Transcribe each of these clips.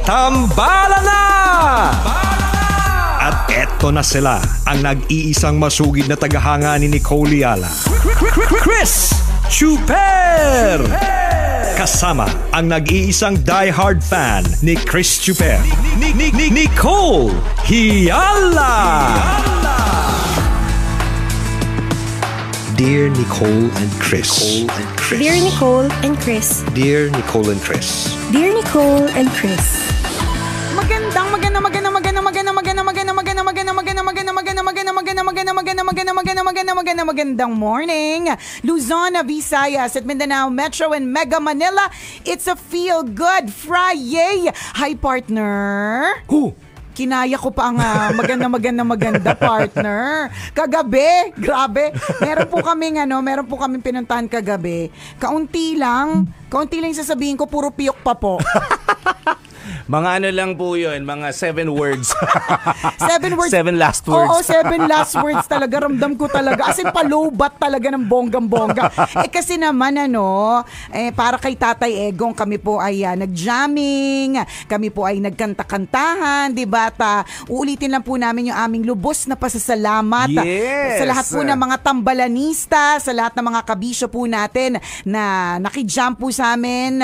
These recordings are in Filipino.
tambala na! At eto na sila, ang nag-iisang masugid na tagahanga ni Nicole Yala, Chris Chuper! Kasama ang nag-iisang die-hard fan ni Chris Chuper, Nicole Yala! Dear Nicole and Chris. Dear Nicole and Chris. Dear Nicole and Chris. Dear Nicole and Chris. Magandang morning, Luzon, Visayas at Mindanao Metro and Mega Manila. It's a feel good Friday. Hi partner. Who? Kinaya ko pa ang maganda partner. Kagabi, grabe. Meron po kaming pinuntahan kagabi. Kaunti lang sasabihin ko, puro piyok pa po. Mga ano lang po yun, mga 7 words. 7 words? 7 last words. Oo, 7 last words talaga. Ramdam ko talaga. As in, palubat talaga ng bonggang-bongga. Kasi naman, para kay Tatay Egong, kami po ay nag-jamming, kami po ay nagkanta-kantahan, di ba? Uulitin lang po namin yung aming lubos na pasasalamat. Yes. Sa lahat po ng mga tambalanista, sa lahat ng mga kabisyo po natin na nakijam po sa amin,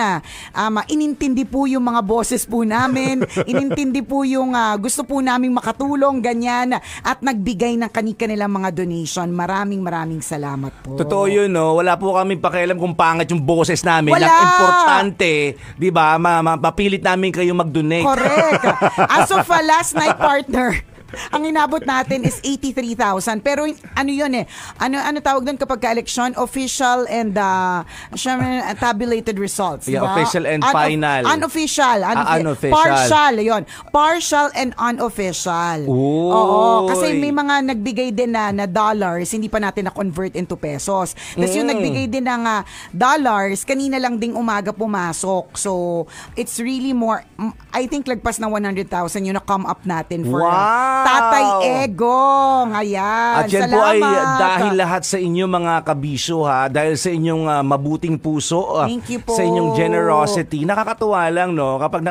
inintindi po yung mga boses po namin, inintindi po yung gusto po naming makatulong, ganyan, at nagbigay ng kanilang mga donation. Maraming salamat po. Totoo yun, no? Wala po kami pakialam kung pangit yung boses namin. Wala. Ang importante, di ba, mapilit namin kayo mag-donate. Correct. As of last night, partner, ang inabot natin is 83,000. Pero ano yun ano tawag doon kapag ka-election? Official and tabulated results. Yeah, diba? official and final. Unofficial. Unofficial. Partial, yun. Partial and unofficial. Ooh. Oo. Kasi may mga nagbigay din na dollars, hindi pa natin na-convert into pesos. Tapos yung nagbigay din ng dollars, kanina lang ding umaga pumasok. So, it's really more, I think lagpas ng 100,000 yung na-come up natin for Tatay Egong. Ayan. At yan salamat. po ay dahil lahat sa inyo mga kabisyo dahil sa inyong mabuting puso, thank you po. Sa inyong generosity. Nakakatuwa lang, no? Kapag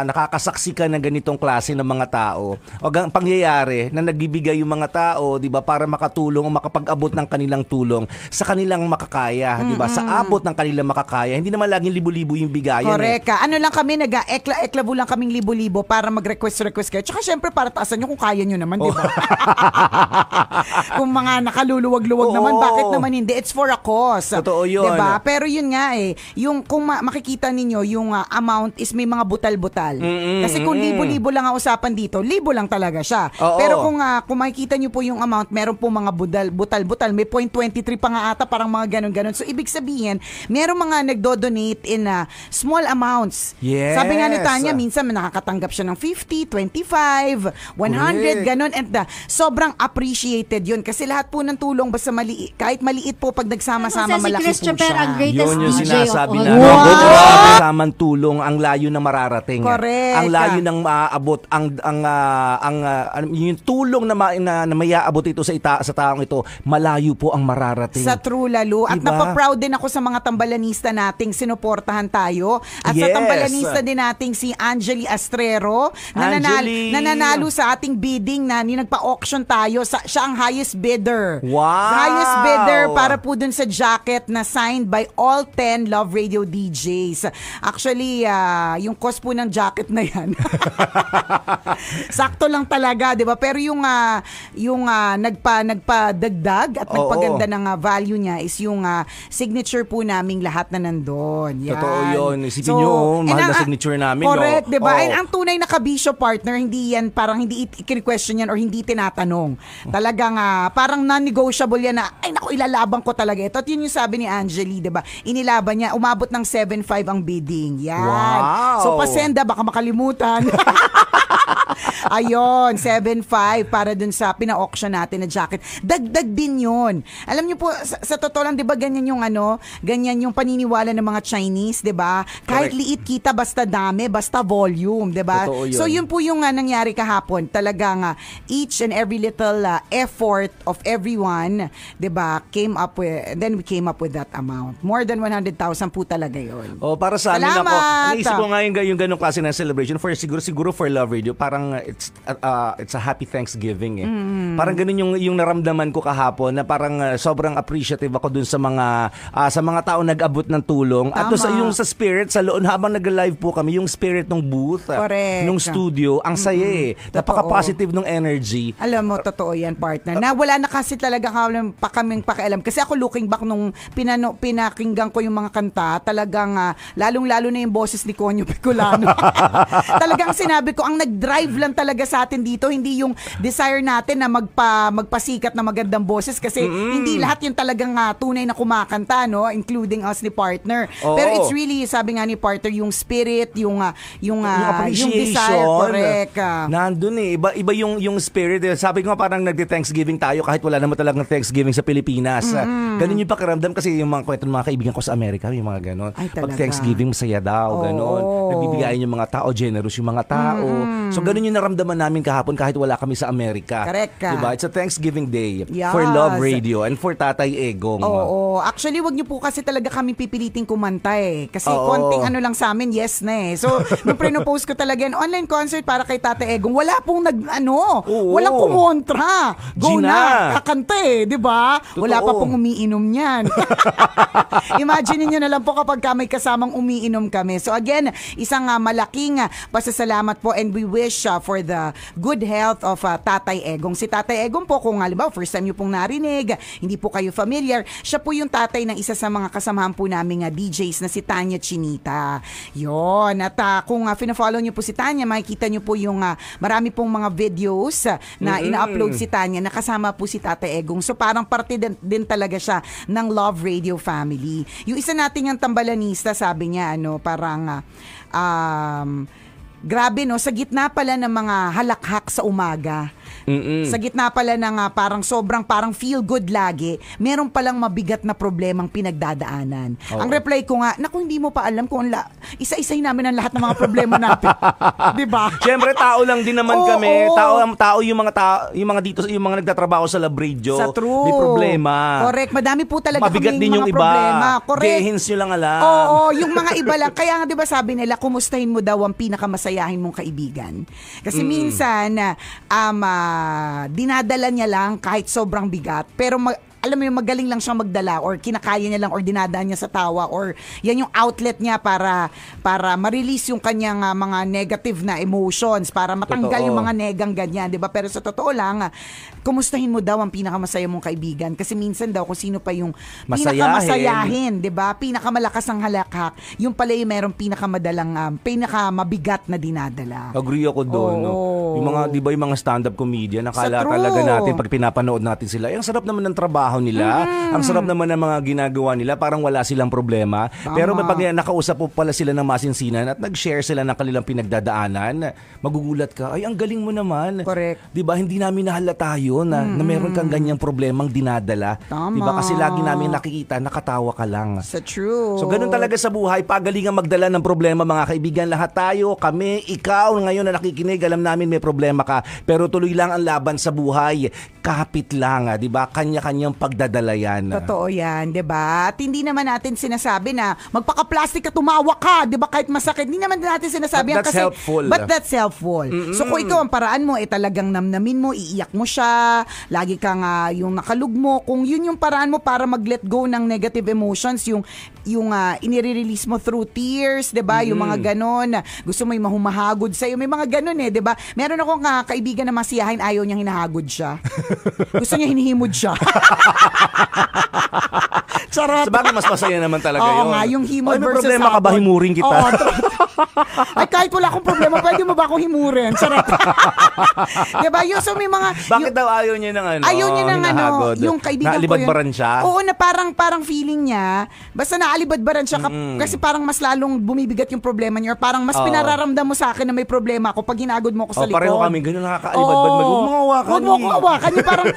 nakakasaksi ka ng ganitong klase ng mga tao o pangyayari na nagbibigay yung mga tao, di ba, para makatulong o makapag-abot ng kanilang tulong sa kanilang makakaya, di ba? Sa abot ng kanilang makakaya. Hindi naman laging libo-libo yung bigayan. Correct. Ano lang kami, nag-eklabo lang kaming libo-libo para mag-request kayo. Tsaka syempre para taasan nyo kung kaya nyo naman, di ba? Kung mga nakaluluwag-luwag naman, bakit naman hindi? It's for a cause. Totoo yun. Diba? Pero yun nga yung kung makikita ninyo, yung amount is may mga butal-butal. Kasi kung libo-libo lang ang usapan dito, libo lang talaga siya. Pero kung makikita nyo po yung amount, meron po mga butal-butal. May 0.23 pa nga ata, parang mga ganon-ganon. So, ibig sabihin, meron mga nagdo-donate in small amounts. Yes. Sabi nga ni Tanya, minsan nakakatanggap siya ng 50, 25, 100, ganon. And sobrang appreciated yun. Kasi lahat po ng tulong, basta maliit, kahit maliit po, pag nagsama-sama, malaki po siya. Ang greatest yun yung DJ sinasabi of na. all. Kasamang tulong, ang layo na mararating. Correct. Ang layo ng maaabot, yung tulong na mayaabot ito sa taong ito, malayo po ang mararating. Sa true, lalo. At diba? napaproud din ako sa mga tambalanista nating sinuportahan tayo. At sa tambalanista din nating si Angeli Astrero, nananalo sa ating bidding na nagpa-auction tayo. Siya ang highest bidder. Wow! Highest bidder para po dun sa jacket na signed by all 10 Love Radio DJs. Actually, yung cost po ng jacket na yan, sakto lang talaga, di ba? Pero yung nagpadagdag at nagpaganda ng value niya is yung signature po naming lahat na nandun. Yan. Totoo yun. Isipin nyo, mahal na signature namin. Correct, di ba? Oh. And ang tunay na kabisyo, partner, hindi yan, parang hindi i-question yan or hindi tinatanong. Talagang parang non-negotiable yan na, ay naku, ilalaban ko talaga ito. At yun yung sabi ni Angeli, di ba? Inilaban niya, umabot ng 7.5 ang bidding. Yan. Wow. So, pasenda, baka makalimutan. Ayun, 7.5 para dun sa pina-auction natin na jacket. Dagdag din yun. Alam niyo po, sa totoo lang, di ba, ganyan yung ganyan yung paniniwala ng mga Chinese, di ba? Kahit liit kita, basta dami, basta volume, di ba? So yun po yung nangyari kahapon. Talagang each and every little effort of everyone, di ba, then we came up with that amount. More than 100,000 po talaga yun. Para sa amin ako, Salamat! naisip ko nga yung ganong klase ng celebration for siguro for Love Radio, parang it's a happy Thanksgiving eh. Parang ganun yung naramdaman ko kahapon na parang sobrang appreciative ako dun sa mga tao nag-abot ng tulong. At yung sa spirit, sa loob habang nag-live po kami, yung spirit ng booth, nung studio, ang saya eh. Napaka-positive ng energy. Alam mo, totoo yan, partner. Na wala na kasi talaga kaming pakialam. Kasi ako looking back nung pinakinggan ko yung mga kanta, talagang lalong-lalo na yung boses ni Conyo Bicolano. Talagang sinabi ko, ang nag-drive lang talaga sa atin dito, hindi yung desire natin na magpasikat na magandang boses kasi hindi lahat yung talagang tunay na kumakanta, no? Including us ni partner. Pero it's really, sabi nga ni partner, yung spirit, yung desire, correct. Nandun eh. Iba yung spirit. Sabi ko nga parang nagdi-Thanksgiving tayo kahit wala naman talagang Thanksgiving sa Pilipinas. Ganun yung pakiramdam kasi yung mga kwento ng mga kaibigan ko sa Amerika, yung mga ganon. Pag Thanksgiving, masaya daw, ganon. Nagbibigayan yung mga tao, generous yung mga tao. So ganun yung naramdaman namin kahapon kahit wala kami sa Amerika. Correct ka. Diba? It's a Thanksgiving Day for Love Radio and for Tatay Egong. Oo. Actually, wag niyo po kasi talaga kami pipiliting kumanta eh. Kasi konting lang sa amin, yes na eh. So, nung pre-post ko talaga yan, online concert para kay Tatay Egong, wala pong walang kumontra. Go Gina. na, kakanta eh, di ba? Wala pa pong umiinom niyan. Imagine niyo na lang po kapag may kasamang umiinom kami. So again, isang malaking pasasalamat po and we wish for the good health of Tatay Egong. Si Tatay Egong po, kung halimbawa first time niyo pong narinig, hindi po kayo familiar, siya po yung tatay ng isa sa mga kasamahan po namin DJs na si Tanya Chinita. Yon. At kung fina-follow niyo po si Tanya, makikita niyo po yung marami pong mga videos na ina-upload si Tanya na kasama po si Tatay Egong. So parang parte din talaga siya ng Love Radio family. Yung isa nating ang tambalanista, sabi niya, parang grabe no, sa gitna pala ng mga halakhak sa umaga. Sa gitna pala ng parang feel good lagi, meron palang mabigat na problemang pinagdadaanan. Ang reply ko nga, naku, hindi mo pa alam kung isa-isay namin ang lahat ng mga problema natin. 'Di ba? Siyempre tao lang din naman kami. Tao yung mga dito, yung mga nagtatrabaho sa Love Radio. Sa true. May problema. Correct. Madami po talaga mabigat kaming din yung mga problema. Iba. Correct. Dehins nyo lang alam. Oo, yung mga iba lang. Kaya nga 'di ba sabi nila, kumustahin mo daw ang pinakamasayahin mong kaibigan. Kasi minsan dinadala niya lang kahit sobrang bigat, pero alam mo yung magaling lang siyang magdala or kinakaya niya lang or dinadaan niya sa tawa or yan yung outlet niya para ma-release yung kanyang mga negative na emotions, para matanggal yung mga negang ganyan, 'di ba? Pero sa totoo lang, kumustahin mo daw ang pinakamasaya mong kaibigan kasi minsan daw kung sino pa yung pinakamasayahin, 'di ba? Pinakamalakas ang halakhak, yung pala yung merong pinakamabigat na dinadala. Agree ako doon, no? Yung mga 'di ba yung mga stand-up comedian, nakala talaga natin pag pinapanood natin sila, ang sarap naman ng trabaho nila. Ang sarap naman ng mga ginagawa nila, parang wala silang problema. Tama. Pero pag nakausap po pala sila ng masinsinan at nag-share sila ng kanilang pinagdadaanan, magugulat ka, ay ang galing mo naman. Correct. 'Di ba? Hindi namin nahalata 'yon na meron kang ganyang problemang dinadala. Tama. 'Di ba? Kasi lagi namin nakikita, nakatawa ka lang. Sa true. So ganun talaga sa buhay, pagalingan magdala ng problema mga kaibigan. Lahat tayo, kami, ikaw ngayon na nakikinig, alam namin may problema ka, pero tuloy lang ang laban sa buhay. Kapit lang, 'di ba? Kanya-kanyang pagdadala yan. Totoo yan, 'di ba? At hindi naman natin sinasabi na magpaka-plastic ka, tumawa ka, 'di ba? Kahit masakit. Hindi naman natin sinasabi yan kasi helpful. But that's helpful. So kung ikaw ang paraan mo talagang namnamin mo, iiyak mo siya, lagi kang yung nakalugmo, kung yun yung paraan mo para mag-let go ng negative emotions, yung inire-release mo through tears, 'di ba? Yung mga ganon. Gusto mo yung mahumahagod sa iyo, may mga ganon 'di ba? Meron akong kaibigan na masiyahin, ayaw niyang hinahagod siya. Gusto niya hinihimod siya. Charot. Sabagay mas masaya naman talaga yun. Oo nga, yung himod may versus problema ka ba, himurin kita? Ay, kahit wala akong problema, pwede mo ba akong himurin? Charot. Diba? Yung, so may mga... Bakit daw ayaw niya ng ano? Ayaw niya ng ano, yung kaibigan ko yun. Naalibadbaran siya? Oo, na parang feeling niya, basta naalibadbaran siya kasi parang mas lalong bumibigat yung problema niya or parang mas pinararamdam mo sa akin na may problema ako pag hinagod mo ako sa likod. Pareho kami, ganun nakakaalibadbad. Huwag mo hawakan. Huwag mo hawakan. Yung parang,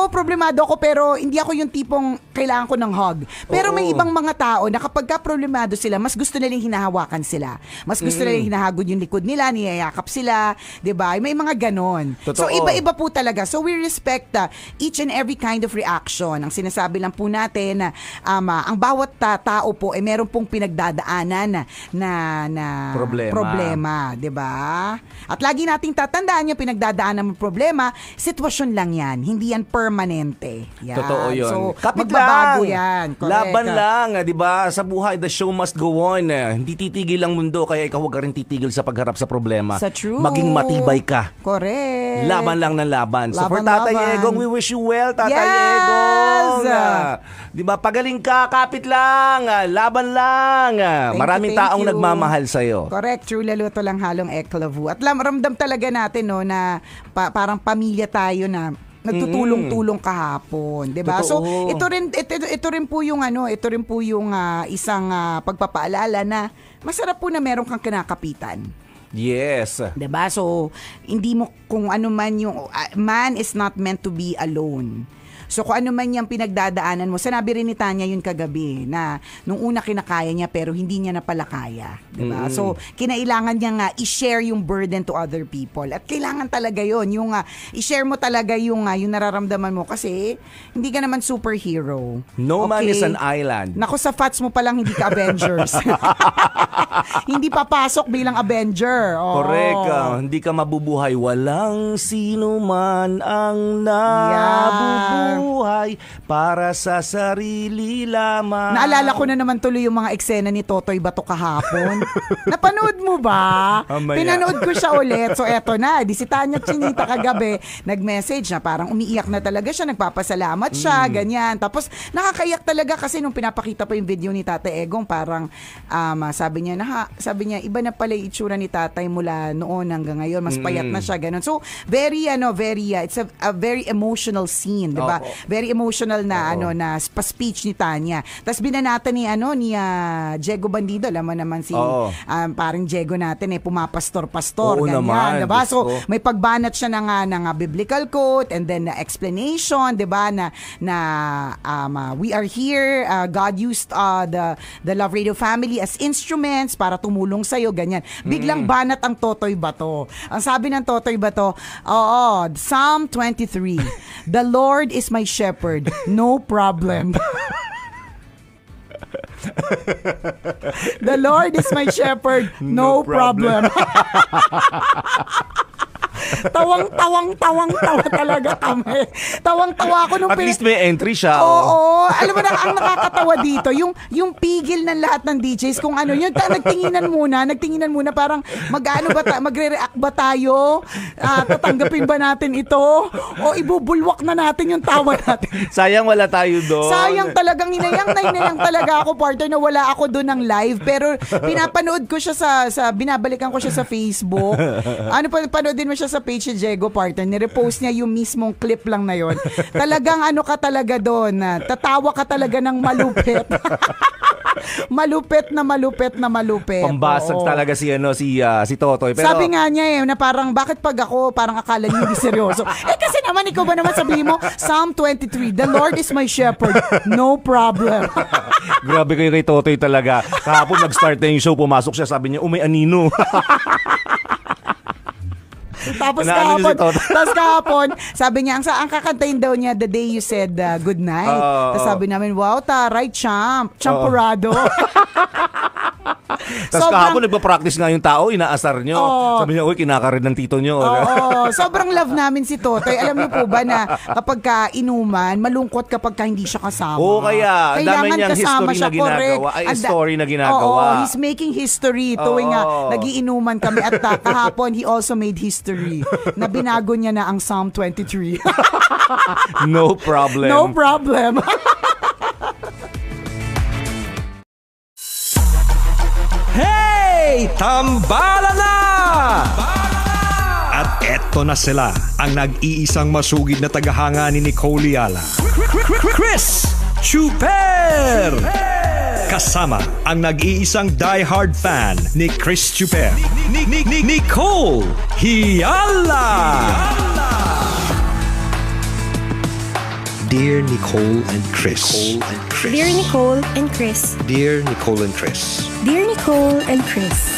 problemado ako pero hindi ako yung tipong kailangan ko ng hug. Pero may ibang mga tao na kapag ka problemado sila, mas gusto nilang hinahawakan sila. Mas gusto nilang hinahagod yung likod nila, niyayakap sila. Diba? May mga ganon. Totoo. So, iba-iba po talaga. So, we respect each and every kind of reaction. Ang sinasabi lang po natin na ang bawat tao po ay meron pong pinagdadaanan na problema, 'di ba? At lagi nating tatandaan yung pinagdadaanan ng problema, sitwasyon lang 'yan, hindi yan permanente. Yan. Totoo 'yun. So, kapit magbabago lang. yan. Correct. Laban lang, 'di ba? Sa buhay, the show must go on. Hindi titigil ang mundo, kaya ikaw huwag ka rin titigil sa pagharap sa problema. Sa true. Maging matibay ka. Correct. Laban lang ng laban. So for Tatay Egong, we wish you well, Tatay Yes! Egong. 'Di ba? Pagaling ka, kapit lang, laban lang. Maraming thank taong you. nagmamahal sa iyo. Correct, true, laluto lang halong eklavu. At ramdam talaga natin no na parang pamilya tayo na nagtutulong-tulong kahapon, 'di ba? So ito rin po yung isang pagpapaalala na masarap po na meron kang kinakapitan. Yes. 'Di ba? So hindi mo kung ano man yung man is not meant to be alone. So kung ano man yung pinagdadaanan mo, sinabi rin ni Tanya yun kagabi na nung una kinakaya niya pero hindi niya na pala kaya. Diba? So kinailangan niya nga i-share yung burden to other people. At kailangan talaga yun, yung i-share mo talaga yung nararamdaman mo kasi hindi ka naman superhero. No man is an island. Naku, sa fats mo palang hindi ka Avengers. Hindi papasok bilang Avenger. Oh. Correct. Hindi ka mabubuhay. Walang sino man ang nabubuhay para sa sarili lamang. Naalala ko na naman tuloy yung mga eksena ni Totoy Bato kahapon. Napanood mo ba? Pinanood ko siya ulit. So eto na, di si Tanya Chinita kagabi, nag-message na parang umiiyak na talaga siya, nagpapasalamat siya, ganyan. Tapos nakakaiyak talaga kasi nung pinapakita pa yung video ni Tatay Egong, parang sabi niya, iba na pala yung itsura ni Tatay mula noon hanggang ngayon, mas payat na siya, ganun. So it's a very emotional scene, 'di ba? Very emotional na na pa-speech ni Tanya. Tapos binanata ni Diego Bandido, alam mo naman si parang Diego natin pumapastor-pastor, ganyan, naman, 'di ba? So may pagbanat siya ng biblical quote and then explanation, 'di ba, na we are here, God used the Love Radio family as instruments para tumulong sa iyo, ganyan. Biglang banat ang Totoy Bato. Ang sabi ng Totoy Bato, Psalm 23, the Lord is my shepherd, no problem. The Lord is my shepherd, no problem. Tawang-tawa talaga kami. Tawang-tawa ako nung At least may entry siya. Oo. Alam mo na, ang nakakatawa dito, yung pigil ng lahat ng DJs, kung ano, yung nagtinginan muna, parang magre-react ba tayo? Tatanggapin ba natin ito? O ibubulwak na natin yung tawa natin? Sayang wala tayo doon. Sayang talagang hinayang talaga ako, partner, na wala ako doon ng live. Pero pinapanood ko siya binabalikan ko siya sa Facebook. Panoodin mo siya sa page ni Diego, partner. Nirepost niya yung mismong clip lang na yon. Talagang ka talaga doon. Tatawa ka talaga ng malupit. malupit. Pambasag talaga si Totoy. Pero sabi nga niya na parang bakit pag ako parang akala niyo hindi seryoso. Kasi naman ikaw ba naman sabihin mo Psalm 23, the Lord is my shepherd, no problem. Grabe kayo kay Totoy talaga. Kahapon nag-start na yung show, pumasok siya, sabi niya, may anino. Tapos kahapon, sabi niya, ang kakantayin daw niya, the day you said good night. Tapos sabi namin, wow, taray, champurado. Tapos kahapon nagpa-practice nga yung tao, inaasar nyo. Sabi niya, kinakarin ng tito nyo. Sobrang love namin si Totoy. Alam niyo po ba na kapag ka inuman, malungkot kapag ka hindi siya kasama. Kaya dami niyang history na ginagawa. Story na ginagawa. He's making history. Tuwing nagiinuman kami at kahapon, he also made history na binago niya na ang Psalm 23. No problem. No problem. Hey! Tambala na! At eto na sila, ang nag-iisang masugid na tagahanga ni Nicole Yala, Chris Chuper! Kasama ang nag-iisang die-hard fan ni Chris Chuper, Nicole Yala! Dear Nicole and Chris. Dear Nicole and Chris. Dear Nicole and Chris. Dear Nicole and Chris.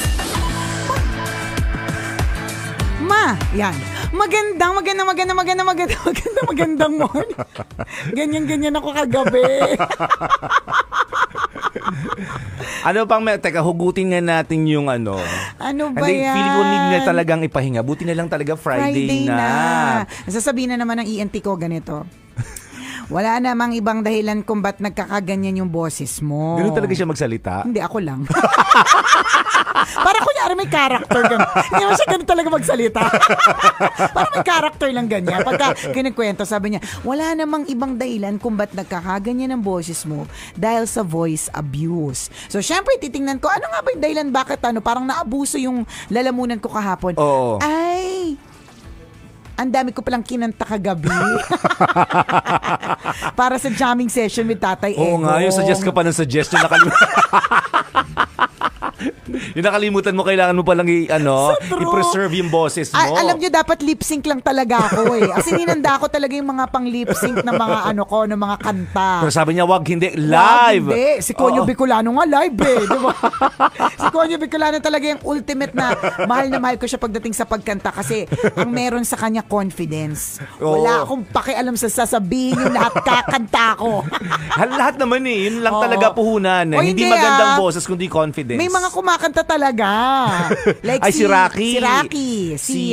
Yan. Magandang morning. Ganyan ako kagabi. Ano pang teka, hugutin nga natin yung ano. Ano ba Hindi, yan? feeling ko need na talagang ipahinga. Buti na lang talaga Friday na. Sasabihin na naman ng ENT ko ganito. Wala namang ibang dahilan kung ba't nagkakaganyan yung boses mo. Ganun talaga siya magsalita? Hindi, ako lang. Para kunyari may character ganun. Hindi mo siya ganun talaga magsalita. Para may character lang ganyan. Pagka kinikwento, sabi niya, wala namang ibang dahilan kung ba't nagkakaganyan ang boses mo dahil sa voice abuse. So, syempre, titingnan ko, ano nga ba yung dahilan? Bakit parang naabuso yung lalamunan ko kahapon? Oo. Ay, ang dami ko palang kinanta kagabi. Para sa jamming session with Tatay Ego. Oo nga, yung suggest ka pa ng suggestion. Yung nakalimutan mo, kailangan mo palang i-preserve yung boses mo. Alam nyo, dapat lip sync lang talaga ako eh. As in, hinanda ko talaga yung mga pang lip sync na mga ng mga kanta. Pero sabi niya, wag hindi, live. Wag hindi. Si Konyo Bicolano nga live eh. Diba? Si Konyo Bicolano talaga yung ultimate na mahal ko siya pagdating sa pagkanta kasi ang meron sa kanya confidence. Wala akong pakialam sa sasabihin yung lahat kakanta ko. Lahat naman eh. Yun lang talaga puhunan. Hindi magandang boses kundi confidence. May mga kumakanta talaga. Like si Rocky. Si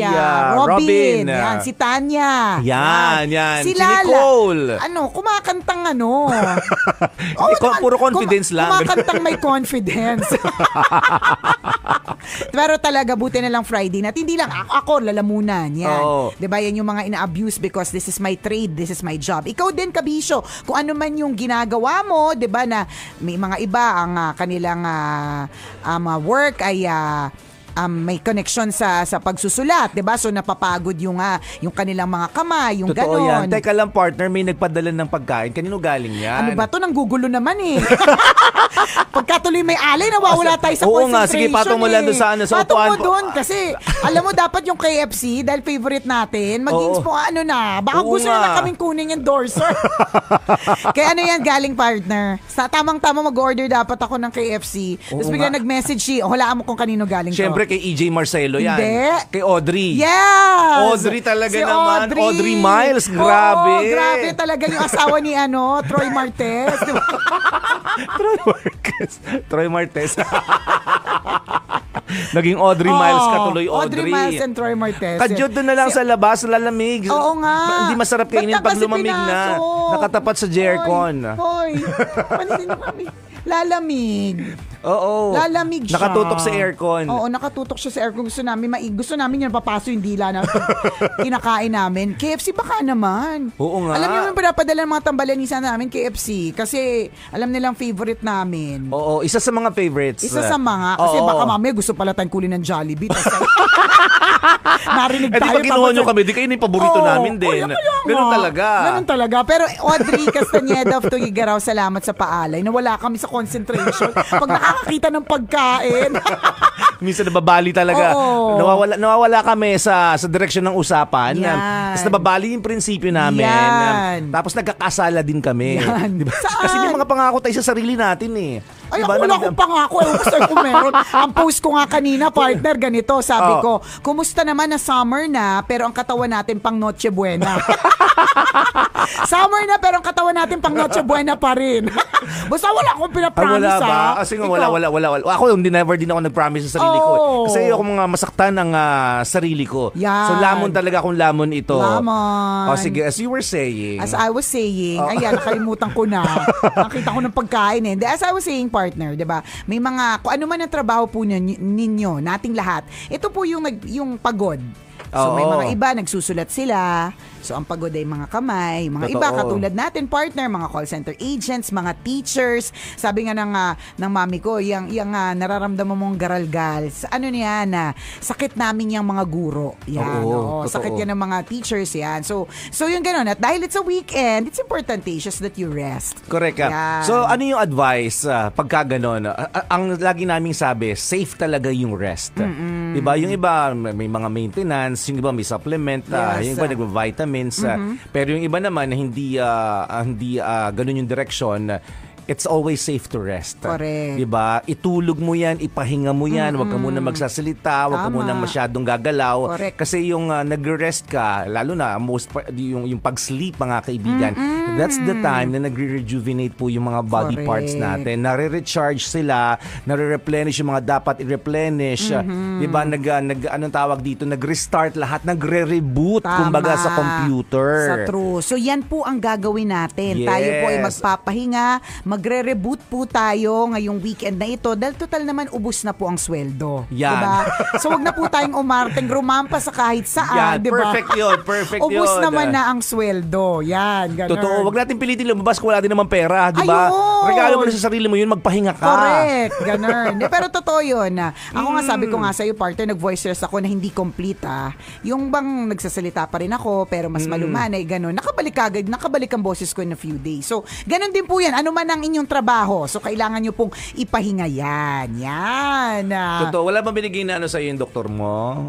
Robin. Yan, si Tanya. Yan. Si Nicole. Kumakantang Puro confidence lang. Kumakantang may confidence. Pero talaga, buti na lang Friday na. Hindi lang ako lalamunan. Yan. Diba, yan yung mga ina-abuse because this is my trade, this is my job. Ikaw din, Kabisyo, kung ano man yung ginagawa mo, diba, na may mga iba ang kanilang work ay may connection sa pagsusulat, 'di ba? So napapagod yung kanilang mga kamay, yung totoo ganon. Yan. Teka lang, partner, may nagpadala ng pagkain. Kanino galing yan? Ano ba 'to? Nanggugulo naman eh. Pagkatuloy may alay, nawawala tayo sa concentration. Oo nga, sige, patong mo lang doon sa upuan. Patong mo doon kasi alam mo dapat yung KFC dahil favorite natin, maging baka gusto na kaming kuning endorser. Kaya yan, galing partner. Sa tamang-tama mag-order dapat ako ng KFC. Tapos bigla nag-message hulaan mo kung kanino galing to. Siyempre kay EJ Marcelo yan. Hindi. Kay Audrey. Yes! Audrey talaga naman. Audrey Miles, grabe. Oo, grabe talaga yung asawa ni Troy Martes. Diba? Troy Martes. Naging Audrey Miles katuloy Audrey. Audrey Miles and Troy Martes. Kadyot doon na lang sa labas, lalamig. Oo nga. Hindi masarap kainin pag lumamig na. Nakatapat sa Jercon. Hoy. Pansin mo kami. Lalamig. Oo. Lalamig siya. Nakatutok sa aircon. Oo, nakatutok siya sa aircon. Gusto namin yung papaso yung dila na kinakain namin. KFC baka naman. Oo nga. Alam niyo yung pinapadala ng mga tambalanisa namin, KFC. Kasi alam nilang favorite namin. Oo, isa sa mga favorites. Isa sa mga. Kasi baka mamaya gusto pala tayong kulin ng Jollibee. Narinig tayo. Di pag kinuha nyo kami, di kayo yung paborito namin din. Ganun talaga. Pero Audrey Castañeda of Tuigaraw, salamat sa paalay. Nawala kami sa concentration. Pag nakakakita ng pagkain. Minsan nababali talaga. Nawawala kami sa direksyon ng usapan. Tapos nababali yung prinsipyo namin. Tapos nagkakasala din kami. Diba? Kasi may mga pangako tayo sa sarili natin eh. Ay, diba? Wala akong pangako. Gusto ko meron. Ang post ko nga kanina, partner, ganito. Sabi ko, kumusta naman na summer na, pero ang katawan natin pang Noche Buena. Summer na, pero ang katawan natin pang Noche Buena pa rin. Basta wala akong pinapromise. Wala ba? Kasi nga wala. Ako, never din ako nag-promise sa sarili ko. Kasi ako mga masaktan ng sarili ko. Yan. So, lamon talaga kung lamon ito. Lamon. Sige, as you were saying. As I was saying, ayan, nakalimutan ko na. Nakita ko ng pagkain eh. As I was saying, partner, diba? May mga, kung ano man ang trabaho po ninyo, nating lahat, ito po yung pagod. So may Oo. mga iba nagsusulat sila. So ang pagod ay mga kamay, mga iba Totoo. katulad natin partner, mga call center agents, mga teachers. Sabi nga ng mami ko, yung nararamdaman mong garalgal. Ano niyan sakit namin yung mga guro. Yan. Oo, Sakit totoo. yan ng mga teachers yan. So yung gano'n. At dahil it's a weekend, it's important just that you rest. Correct ka. Yan. So, ano yung advice pagka gano'n? Ang lagi naming sabi, safe talaga yung rest. Diba? Yung iba, may mga maintenance, yung iba may supplement, Yes. yung iba nagva-vitamins. Pero yung iba naman, hindi ganun yung direction. It's always safe to rest. Correct. Diba? Itulog mo yan, ipahinga mo yan, huwag ka muna magsasalita, huwag ka Tama. muna masyadong gagalaw. Correct. Kasi yung nag-rest ka, lalo na yung pag-sleep, mga kaibigan, that's the time na nagre-rejuvenate po yung mga body Correct. parts natin. Nare-recharge sila, nare-replenish yung mga dapat i-replenish. Diba? Anong tawag dito? Nag-restart lahat, nagre-reboot, Tama. kumbaga sa computer. Sa true. So yan po ang gagawin natin. Yes. Tayo po ay magpapahinga, magre-reboot po tayo ngayong weekend na ito dahil total naman ubos na po ang sweldo. Yan. Diba? So wag na po tayong umarteng rumampa sa kahit saan. Yan, Diba? perfect yun, perfect ubos yun. naman na ang sweldo. Yan, ganun. Totoo, wag natin pilitin lumabas kung wala din naman pera, di ba? Ayun! Regalo mo na sa sarili mo yun, magpahinga ka. Correct, ganun. Pero totoo yun. Ako nga sabi ko nga sa'yo, partner, nag-voice rest ako na hindi complete Yung bang nagsasalita pa rin ako, pero mas malumanay, ganun. Nakabalik ang boses ko in a few days. So, ganun din po yan. Ano man ang inyong trabaho. So, kailangan nyo pong ipahinga yan. Yan. Totoo, wala bang binigay na sa'yo yung doktor mo?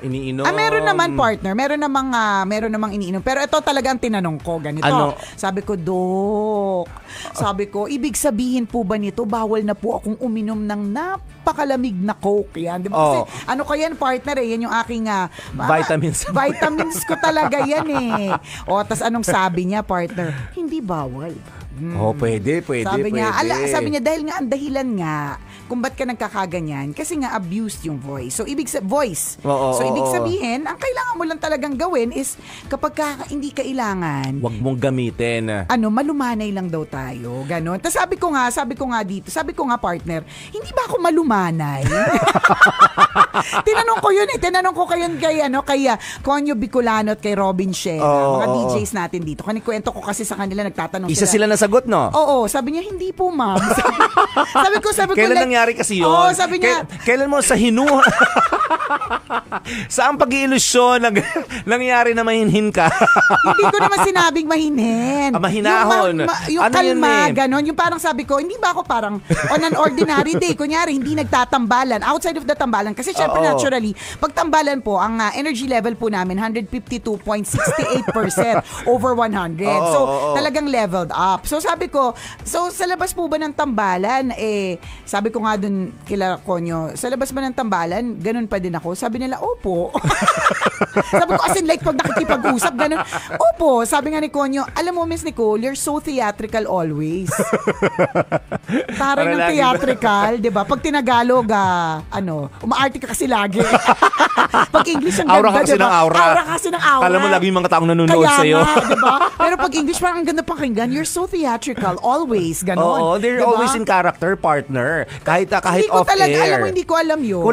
Iniinom? Meron naman, partner. Meron namang iniinom. Pero ito talaga ang tinanong ko. Ganito. Ano? Sabi ko, Dok. Sabi ko, ibig sabihin po ba nito, bawal na po akong uminom ng napakalamig na Coke. Yan. Diba? Kasi, ano ka yan, partner Yan yung aking Vitamins. Vitamins ko talaga yan tas anong sabi niya, partner? Hindi bawal. Pwede. Sabi niya, pwede. sabi niya dahil nga ang dahilan nga kung ba't ka nagkakaganyan kasi nga abused yung voice. So ibig sabihin, ang kailangan mo lang talagang gawin is kapag hindi kailangan, Wag mong gamitin. malumanay lang daw tayo. Ganon. Tapos sabi ko nga partner, hindi ba ako malumanay? Tinanong ko yun Tinanong ko kayo kay Conyo Bicolano at kay Robin Shea, mga DJs natin dito. Kanikwento ko kasi sa kanila nagtatanong Isa sila nasagot, no? Oo, sabi niya, hindi po, ma'am. Sabi ko, Kailan nangyari kasi yun? Oo, sabi niya. Kailan mo sa saan pag-iilusyon nangyari na mahinhin ka? Hindi ko naman sinabing mahinhin. Mahinahon. Yung Ano yun, kalma, eh? ganon. Yung parang sabi ko, hindi ba ako parang on an ordinary day, kunyari, hindi nagtatambalan, outside of the tambalan. Kasi syempre, naturally, pag tambalan po, ang energy level po namin, 152.68% over 100. So, talagang leveled up. So, sabi ko, sa labas po ba ng tambalan, sabi ko nga dun kila Konyo, sa labas ba ng tambalan, ganun pa din ako. Sabi nila, opo. Sabi ko, as in like, pag nakikipag-usap, ganun. Opo, sabi nga ni Konyo, alam mo, Miss Nicole, you're so theatrical always. Taray ng theatrical, di ba? Pag tinagalog, umaarte ka kasi lagi. Pag English, ang ganda, Aura kasi diba? ng aura. Aura kasi ng aura. Alam mo, lagi yung mga taong nanonood Kaya sa'yo. nga, diba? Pero pag English, parang ang ganda pakinggan. You're so theatrical, always, ganon. Oo, they're diba? always in character, partner. Kahit Hindi ko off-air. talaga, alam mo, hindi ko alam yun.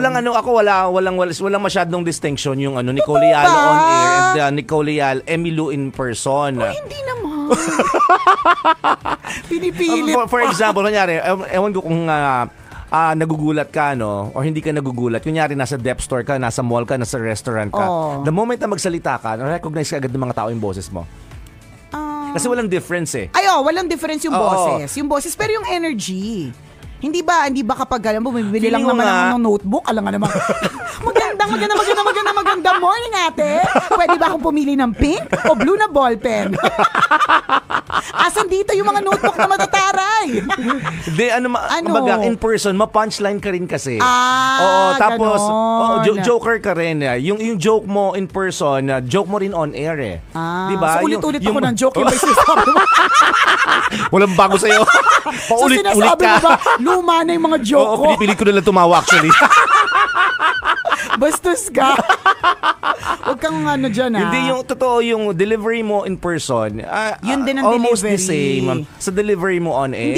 Walang masyadong distinction yung Nicole Yal ba? on air and Nicole Yal, Emilu in person. Hindi naman. Pinipilit. For example, kunyari, ewan ko kung nagugulat ka, o hindi ka nagugulat. Kunyari, nasa dep store ka, nasa mall ka, nasa restaurant ka. The moment na magsalita ka, recognize ka agad ng mga tao yung boses mo. Kasi walang difference Walang difference yung boses. Yung boses, pero yung energy. Hindi ba kapag alam mo, bumibili lang naman ng notebook, alam nga naman, maganda morning ate. Pwede ba akong pumili ng pink o blue na ballpen? Asan dito yung mga notebook na matataray? Hindi, kumbaga, in person, ma-punchline ka rin kasi. Tapos, ganon. joker ka rin. Yung joke mo in person, joke mo rin on air diba? So ulit-ulit ako ng joke yung may sinasabi mo. Walang bago sa'yo. Paulit-ulit so sinasabi ka. mo ba, luma na yung mga joke ko? Pinipilit ko na lang tumawa actually. Bastos ka. Huwag kang ano dyan, Hindi yung totoo, yung delivery mo in person. Yun din ang almost delivery. the same sa delivery mo on air.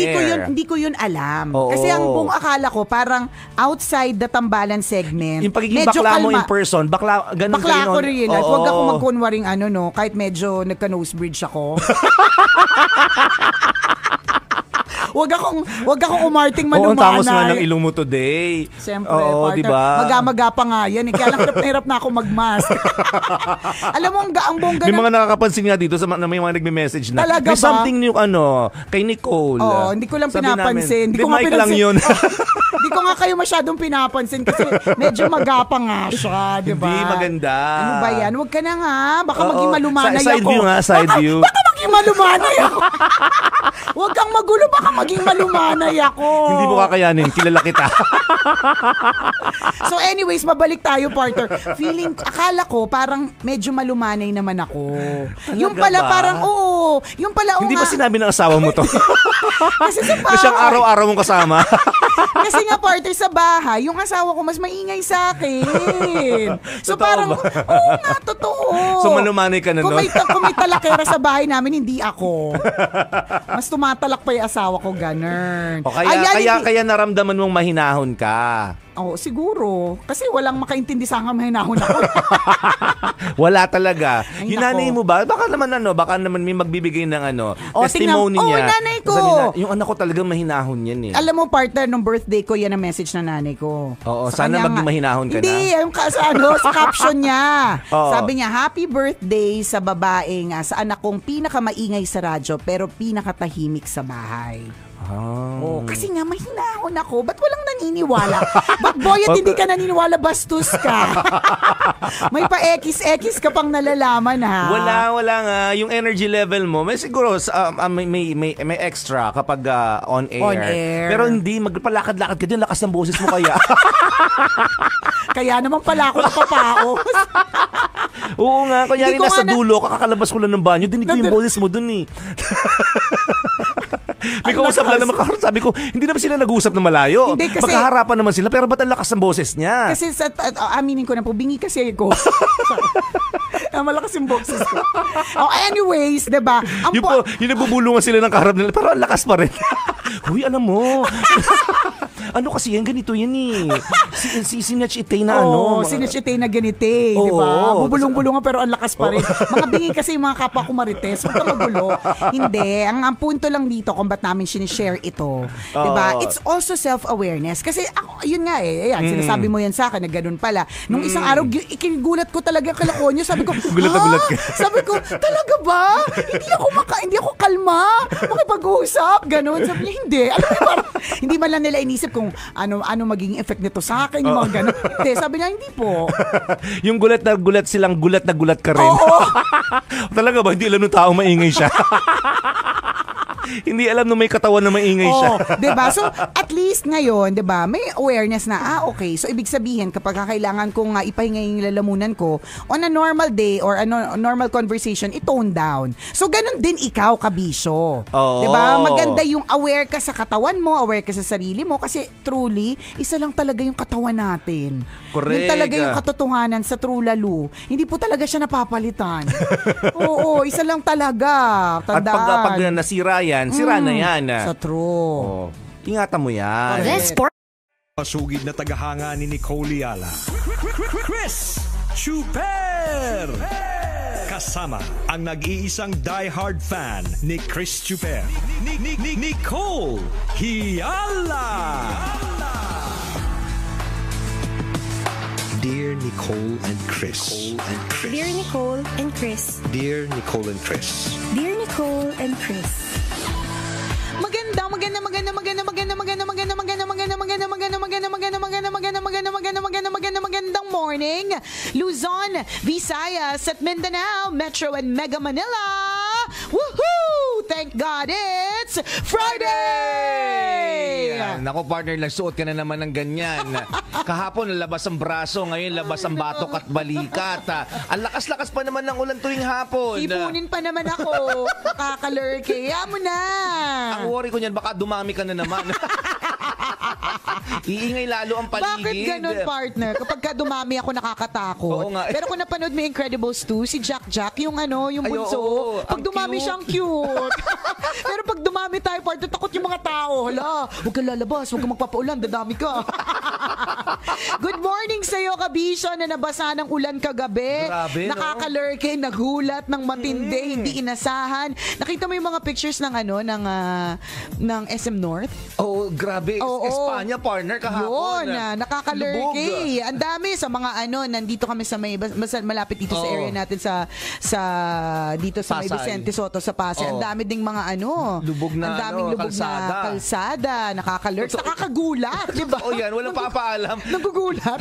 Hindi ko yun alam. Oo. Kasi ang buong akala ko, parang outside the tambalan segment. Yung pagiging medyo bakla mo kalma. in person, ganun Bakla kayo ako nun. rin. Oo. Huwag ako magkunwaring kahit medyo nagka-nosebridge ako. Huwag akong umarting malumana. Oo, ang tangos nga ng ilong mo today. Siyempre, oo, partner. diba? Maga-maga pa nga yan. Kaya lang hirap na ako mag-mask. Alam mo, ang bongga May mga nakakapansin nga dito na may mga nagme-message na. Talaga may ba? something new kay Nicole. Oo, hindi ko lang Sabi pinapansin. Namin, Hindi ko nga mic pinansin. lang yun. Hindi ko nga kayo masyadong pinapansin kasi medyo magapa nga siya, di ba? Hindi maganda. Ano ba yan? Huwag ka na nga. Baka Oo. maging malumanay Side ako. view nga, side view. Baka maging malumanay ako. Huwag kang magulo. Baka maging malumanay ako. Hindi mo kakayanin. Kilala kita. So anyways, mabalik tayo, partner. Akala ko parang medyo malumanay naman ako. Talaga Yung pala ba? parang, oo. Yung pala, Hindi nga. ba sinabi ng asawa mo to? Kasi sa Na siyang bahay. araw-araw mong kasama. Kasi nga, partner, sa bahay, yung asawa ko mas maingay sa akin. So Totoo parang, ba? oo nga, totoo. So malumanay ka na Kung nun? kung may talakera sa bahay namin, hindi ako. Mas tumatalak pa yung asawa ko, ganun. O kaya naramdaman mong mahinahon ka. Oo, siguro. Kasi walang makaintindi sa hanggang mahinahon ako. Wala talaga. Ay, Yung nako. nanay mo ba? Baka naman may magbibigay ng testimony tingnan- niya. nanay ko. Sabi na, yung anak ko talagang mahinahon yan eh. Alam mo, partner, nung birthday ko, yan ang message ng nanay ko. Oo, Sa sana kanya maging nga- mahinahon ka Hindi, yung sa caption niya. Oo. Sabi niya, happy birthday sa babaeng, sa anak kong pinakamaingay sa radyo, pero pinakatahimik sa bahay. Oh, kasi nga mahinahon ako. Ba't walang naniniwala? Ba't boy at hindi ka naniniwala, bastos ka? May pa-ekis-ekis ka pang nalalaman, ha? Wala nga. Yung energy level mo, may siguro may extra kapag on air. On air. Pero hindi, magpalakad-lakad ka din, lakas ng boses mo kaya. Kaya naman pala ako napapaos. Oo nga, kunyari Hindi ko nasa nga dulo, kakalabas ko lang ng banyo, dinig ko yung boses mo dun eh. May kausap lang naman, sabi ko, hindi naman sila nag-uusap na malayo. Hindi, kasi- Magkaharapan naman sila, pero ba't ang lakas ng boses niya? Kasi aminin ko na po, bingi kasi ako. Malakas yung boses ko. Oh, anyways, diba? Yung nabubulungan sila ng kaharap nila, pero ang lakas pa rin. Uy, alam mo. Ano kasi yan, ganito yan eh. Sinach Itay na Sinachite na ganite, Oo. di ba? Bubulong-bulungan pero ang lakas pa rin. Mga bingi kasi yung mga kapwa ko marites, huwag ka magulo. Hindi, ang punto lang dito kung ba't namin sinishare ito, di ba? It's also self-awareness. Kasi ako, yun nga ayan, sinasabi mo yan sa akin na ganun pala. Nung isang araw, ikigulat ko talaga yung kalakonyo. Sabi ko, Gulat na gulat ka. Sabi ko, talaga ba? Hindi ako kalma. Makipag-usap, ganun. Sabi niya, hindi. Alam mo, parang, hindi man lang nila inisip kung ano magiging effect nito sa akin, yung mga ganun. Hindi, sabi niya, hindi po. Yung gulat na gulat ka rin. Oo. Talaga ba? Hindi alam ng tao maingay siya. Hindi alam na may katawan na maingay siya. Oh, 'di ba? So at least ngayon, 'di ba, may awareness na okay. So ibig sabihin kapag kailangan kong ipahinga yung lalamunan ko on a normal day or a normal conversation, i-tone down. So ganun din ikaw, kabisyo. Oo. 'Di ba? Maganda yung aware ka sa katawan mo, aware ka sa sarili mo kasi truly isa lang talaga yung katawan natin. Correct. Yun talaga yung katotohanan sa True Lalo. Hindi po talaga siya napapalitan. Oo, isa lang talaga. At Tandaan. pag nasira yan, sira na yan. Sa true. Oh, ingatan mo yan. Correct. Masugid na tagahanga ni Nicole Yala. Chris Chuper! Kasama ang nag-iisang diehard fan ni Chris Chuper. Nicole Yala! Dear Nicole and Chris. Dear Nicole and Chris. Dear Nicole and Chris. Dear Nicole and Chris. Magandang morning, Luzon, Visayas at Mindanao, Metro and Mega Manila. Woohoo! Thank God it's Friday! Nako partner, nagsuot ka na naman ng ganyan. Kahapon labas ang braso, ngayon labas ang batok at balikat. Ang lakas-lakas pa naman ng ulan tuwing hapon. Ipunin pa naman ako. Nakakalurky. Kaya mo na. Ang worry ko niyan, baka dumami ka na naman. Iingay lalo ang paligid. Bakit ganun, partner? Kapag ka dumami ako, nakakatakot. Oo nga. Pero kung napanood mo yung Incredibles 2, si Jack, yung yung Ay, bunso, oo. pag Ang dumami cute. siyang cute. Pero pag dumami tayo, partner, takot yung mga tao. Hala, huwag kang lalabas, huwag kang magpapaulan, dadami ka. Good morning sa'yo, Kabisyo, na nabasa ng ulan kagabi. Grabe, no? Nakakalurke, nagulat ng matindi, hindi inasahan. Nakita mo yung mga pictures ng ng SM North? Oh, grabe. Oo. Espanya, partner, kahapon. Yun, nakakalurke. Lubog. Ang dami sa mga nandito kami sa malapit dito sa Oo. area natin sa dito sa may Pasay. Vicente Soto sa Pasay. Ang Oo. dami ding mga Lubog na, ang daming lubog kalsada. na kalsada, nakakalurks, nakakagulat, di ba? Oh, yan. Walang papaalam. Nagugulat.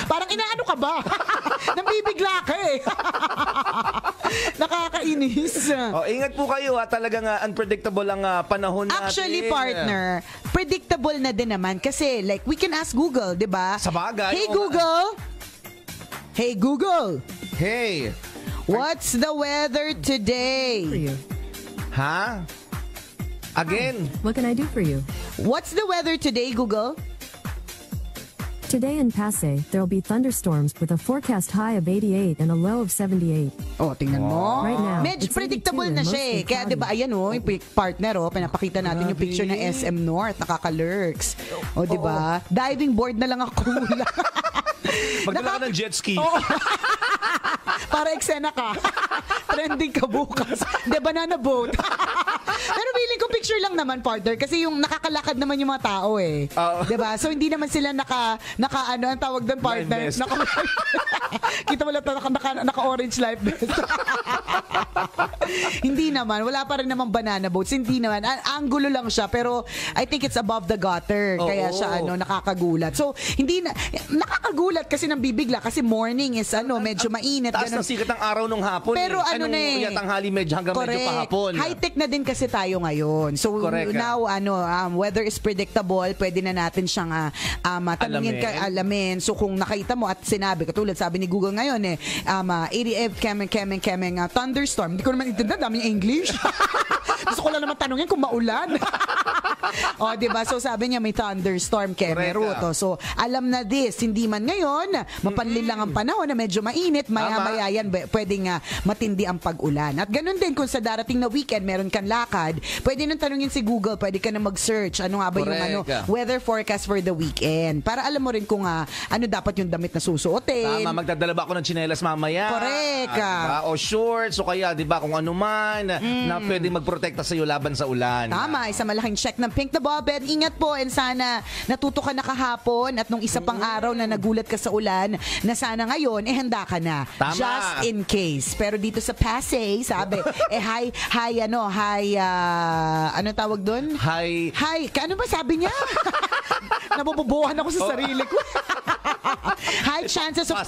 Parang inaano ka ba? Nambibigla ka eh. Nakakainis. Oh, ingat po kayo ha. Talagang unpredictable ang panahon natin. Actually, partner, predictable na din naman kasi like we can ask Google, 'di ba? Sa bagay. Hey Oo. Google. Hey Google. Hey. What's the weather for today? you. Ha? Again. What can I do for you? What's the weather today, Google? Today in Pasay, there'll be thunderstorms with a forecast high of 88 and a low of 78. Oh, tingnan mo. Right now, Medyo it's predictable 82 na and siya eh. mostly Kaya 'di ba ayan yung partner pinapakita natin yung Grabe. picture ng SM North, nakaka-lurks. O 'di ba? Diving board na lang ako. Magdala ka ng jet ski. Oo. Para eksena ka. Trending ka bukas. Hindi, banana boat. Pero feeling ko picture lang naman, partner. Kasi yung nakakalakad naman yung mga tao eh. Oo. Diba? So, hindi naman sila ang tawag doon, partner? Life vest. Kita mo lang naka-orange life vest. Hindi naman. Wala pa rin naman banana boats. Hindi naman. Angulo lang siya. Pero I think it's above the gutter. Kaya Oo. siya nakakagulat. So, hindi na, nakakagulat kasi nang bibigla. Kasi morning is medyo mainit. Taas ganun. ng sikat ng araw nung hapon. Pero Anong tanghali medyo hanggang medyo pahapon. High-tech na din kasi tayo ngayon. So Correct, now weather is predictable. Pwede na natin siyang tanungin alamin. So kung nakita mo at sinabi katulad sabi ni Google ngayon 88 coming thunderstorm. Hindi ko naman intindihan, daming English. Gusto ko lang naman tanungin kung maulan. O, diba? So, sabi niya may thunderstorm, Kemeruto. So, alam na this. Hindi man ngayon, mapanlin lang ang panahon na medyo mainit, maya-maya yan, pwedeng matindi ang pag-ulan. At ganun din, kung sa darating na weekend, meron kang lakad, pwede nang tanungin si Google, pwede ka na mag-search, ano nga ba yung weather forecast for the weekend. Para alam mo rin kung ano dapat yung damit na susuotin. Tama, magdadala ba ako ng tsinelas mamaya? Correct. Diba? O shorts, o kaya, di ba, kung ano man, na pwedeng magprotekta sa iyo laban sa ulan. Tama, isang malaking check ng Pink na Bobet. Ingat po and sana natuto ka na kahapon at nung isa pang araw na nagulat ka sa ulan na sana ngayon, handa ka na. Tama. Just in case. Pero dito sa Pasay, sabi, ano tawag doon? Hi. Ano ba sabi niya? Nabububuhan ako sa sarili ko. High chances of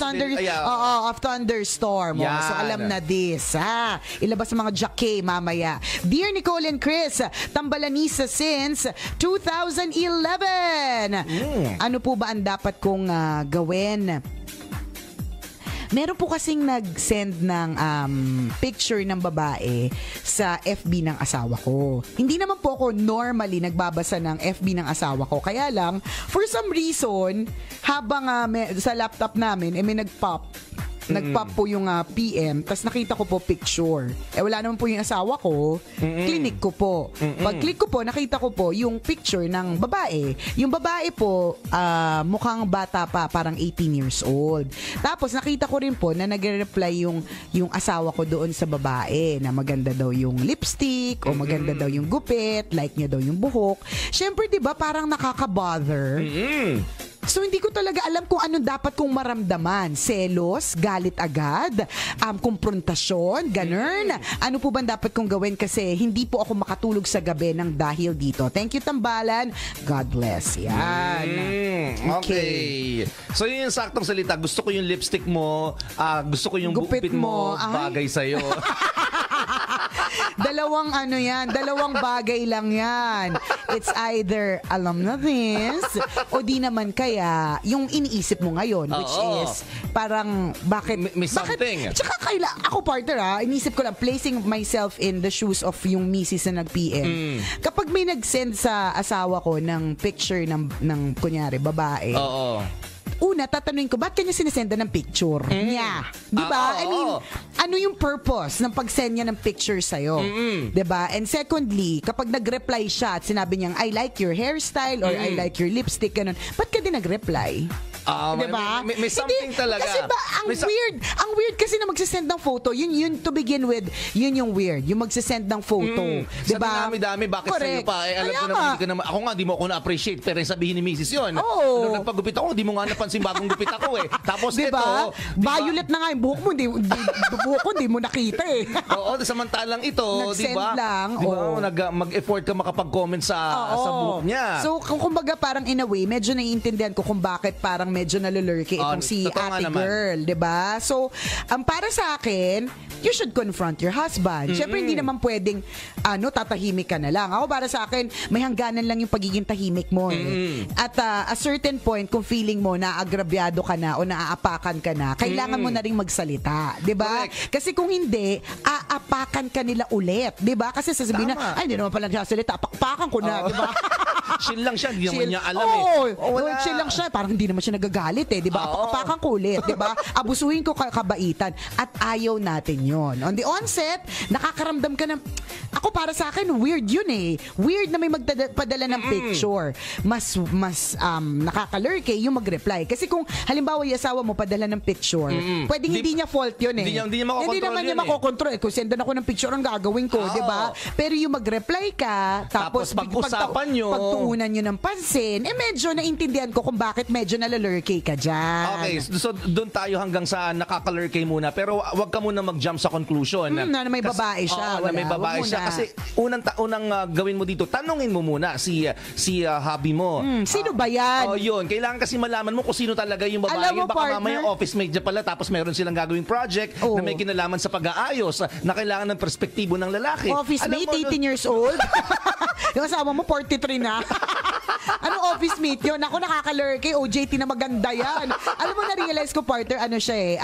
thunderstorm. Yan. So alam na this. Ilabas ang mga jacke mamaya. Dear Nicole and Chris, Tambalanisa since 2011. Ano po ba ang dapat kong gawin? Meron po kasing nag-send ng picture ng babae sa FB ng asawa ko. Hindi naman po ako normally nagbabasa ng FB ng asawa ko. Kaya lang, for some reason, habang sa laptop namin, may nag-pop po yung PM, tapos nakita ko po picture. Wala naman po yung asawa ko. Clinic ko po. Pag-click ko po, nakita ko po yung picture ng babae. Yung babae po, mukhang bata pa, parang 18 years old. Tapos nakita ko rin po na nagre-reply yung asawa ko doon sa babae na maganda daw yung lipstick o maganda daw yung gupit, like niya daw yung buhok. Syempre, 'di ba, parang nakaka-bother. So, hindi ko talaga alam kung anong dapat kong maramdaman. Selos, galit agad, komprontasyon, ganun. Ano po ba dapat kong gawin kasi hindi po ako makatulog sa gabi ng dahil dito. Thank you, Tambalan. God bless. Yan. Okay. So, yun yung saktong salita. Gusto ko yung lipstick mo. Gusto ko yung Gupit gupit mo. mo. Bagay sa'yo. dalawang bagay lang yan. It's either alam na this, o di naman kaya yung iniisip mo ngayon, which is parang bakit May something. Tsaka ako partner iniisip ko lang, placing myself in the shoes of yung misis na nag-PM. Kapag may nag-send sa asawa ko ng picture ng kunyari babae, una, tatanungin ko, ba't kanya sinesenda ng picture niya? Diba? I mean, ano yung purpose ng pag-send niya ng picture sa'yo? Diba? And secondly, kapag nag-reply siya at sinabi niyang, I like your hairstyle or I like your lipstick, ganun, ba't ka din nag-reply? Diba? May something talaga. Kasi ba, ang weird kasi na magsisend ng photo, yun to begin with, yun yung weird, yung magsisend ng photo. Diba? Sa dami-dami, bakit sa'yo pa? Alam ko naman, hindi ka naman, ako nga, di mo ako na-appreciate, pero sabihin ni Mrs. yun. Nung nagpagupit ako, di mo nga napansin bagong gupit ako eh. Tapos diba? Violet na nga yung buhok mo, di mo nakita eh. Oo, samantalang ito, Nag-send diba? lang. Mag-effort ka makapag-comment sa buhok niya. So, kumbaga parang in a way, medyo naiintindihan ko kung bakit parang medyo nalulurky itong si ate girl, diba? So, para sa akin, you should confront your husband. Siyempre, hindi naman pwedeng, tatahimik ka na lang. Ako, para sa akin, may hangganan lang yung pagiging tahimik mo eh. At a certain point, kung feeling mo na agrabyado ka na o naaapakan ka na, kailangan mo na ring magsalita, 'di ba? Kasi kung hindi, aapakan ka nila ulit, 'di ba? Kasi sasabihin na, ay hindi naman pala siya salita, pakpakan ko na, 'di ba? Chill lang siya, hindi naman niya alam chill lang siya, parang hindi naman siya nagagalit eh, 'di ba? Pakpakan ko ulit, 'di ba? Abusuhin ko kabaitan at ayaw natin 'yon. On the onset, nakakaramdam ka ng ako para sa akin weird 'yun eh. Weird na may magpadala ng picture. Mas nakakalurky yung mag-reply. Kasi kung halimbawa yung asawa mo padala ng picture, pwedeng hindi niya fault yun eh. Hindi naman niya makokontrol. Kung sendan ako ng picture, ang gagawin ko, di ba? Pero yung mag-reply ka, tapos pag-usapan nyo, pagtuunan nyo ng pansin, medyo naintindihan ko kung bakit medyo nalalurky ka dyan. Okay, so doon tayo hanggang sa nakakalurky muna. Pero wag ka muna mag-jump sa conclusion. Na may babae siya. Na may babae siya. Kasi unang gawin mo dito, tanungin mo muna si hubby mo. Sino ba yan? Yun. Kailangan kasi malaman mo kung sino talaga yung babae. Alam mo, baka partner, mamaya office mate niya pala tapos meron silang gagawing project na may kinalaman sa pag-aayos na kailangan ng perspektibo ng lalaki. Office mate, 18 years old. Yung asawa mo, 43 na. Anong office mate yun? Ako nakakalurky, OJT na maganda yan. Alam mo, na-realize ko, partner, ano siya eh,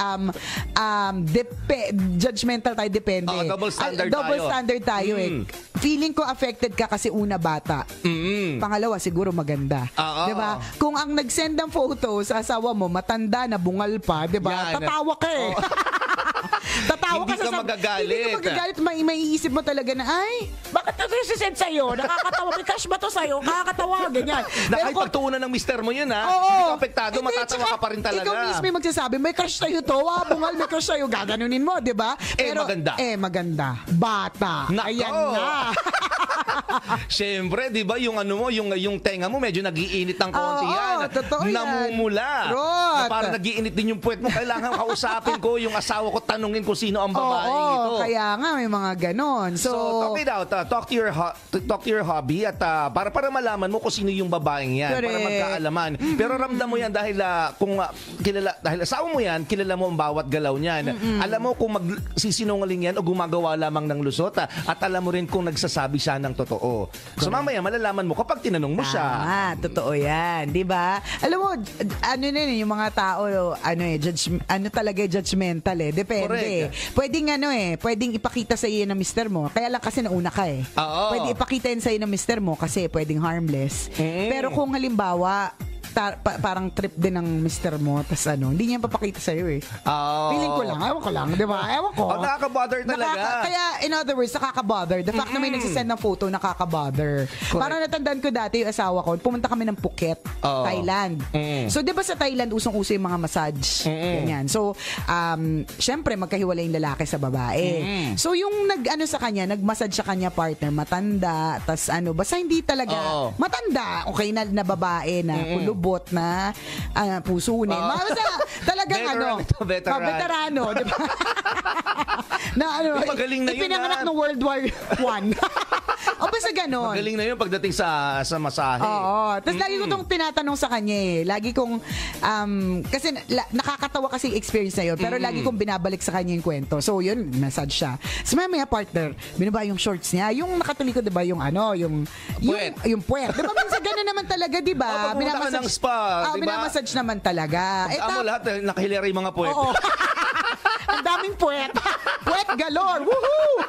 judgmental tayo, depende. Double standard double standard tayo eh. Feeling ko affected ka kasi una bata. Pangalawa, siguro maganda. Diba? Kung ang nag-send ng photo sa asawa mo, matanda na bungal pa, diba? Tatawa ka eh. Tatawa hindi ka sa magagalit. Hindi ka magagalit. May iisip mo talaga na, ay, bakit ito sisend sa'yo? Nakakatawa. May crush ba to sa'yo? Nakakatawa. Ganyan. Kahit pagtuunan ng mister mo yun, ha? Oo. Hindi ka apektado, matatawa ka pa rin talaga. Ikaw mismo yung magsasabi, may crush sa'yo to. Bungal, may crush sa'yo. Gaganunin mo, di ba? Pero, maganda. Bata. Nako. Ayan na. Siyempre, di ba, yung yung tenga mo medyo nagiinit ng konti yan. Totoo yan. Namumula. Rot. Na parang nagiinit din yung puwet mo. Kailangan kausapin ko yung asawa ko, tanungin kung sino ang babae ito. Kaya nga, may mga ganon. So talk it out. Talk to your hobby at para malaman mo kung sino yung babaeng yan. Correct. Para magkaalaman. Pero ramdam mo yan dahil dahil asawa mo yan, kilala mo ang bawat galaw niyan. Alam mo kung magsisinungaling yan o gumagawa lamang ng lusot at alam mo rin kung nagsasabi siya ng totoo. So mamaya malalaman mo kapag tinanong mo siya. Totoo yan, 'di ba? Alam mo, yung mga tao talaga judgmental eh. Depende. Correct. Pwedeng ipakita sa iyo ng mister mo. Kaya lang kasi nauna ka eh. Pwede ipakita yun sa iyo ng mister mo kasi pwedeng harmless. Pero kung halimbawa parang trip din ng mister mo tas hindi niya papakita sa iyo eh. Feeling ko lang, ewan ko lang, 'di ba? Ewan ko. Nakaka-bother talaga. Kaya in other words, nakaka-bother. The fact na may nagsisend ng photo, nakaka-bother. Parang natandaan ko dati yung asawa ko, pumunta kami ng Phuket, Thailand. So 'di ba sa Thailand usong-uso yung mga massage, ganyan. So syempre magkahiwalay yung lalaki sa babae. So yung sa kanya, nag-massage sa kanya partner, matanda, tas basta hindi talaga matanda, okay na babae na kulubot na pusunin. Talagang veterano, di ba? Na magaling na yun. Ipinanganak ng World War I. basta ganon. Magaling na yun pagdating sa masahe. Oo. Tapos lagi ko itong tinatanong sa kanya eh. Lagi kong, kasi nakakatawa kasi yung experience na yun. Pero lagi kong binabalik sa kanya yung kwento. So yun, massage siya. So may partner, binaba yung shorts niya. Yung nakatulikod, diba, yung Puwet. yung puwet. Diba minsan gano'n naman talaga, diba? Pag ng spa, diba? Binamassage naman talaga. Amo lahat, nakahilera yung mga puwet. Oo. Ang daming puwet. Puwet galore. Woohoo!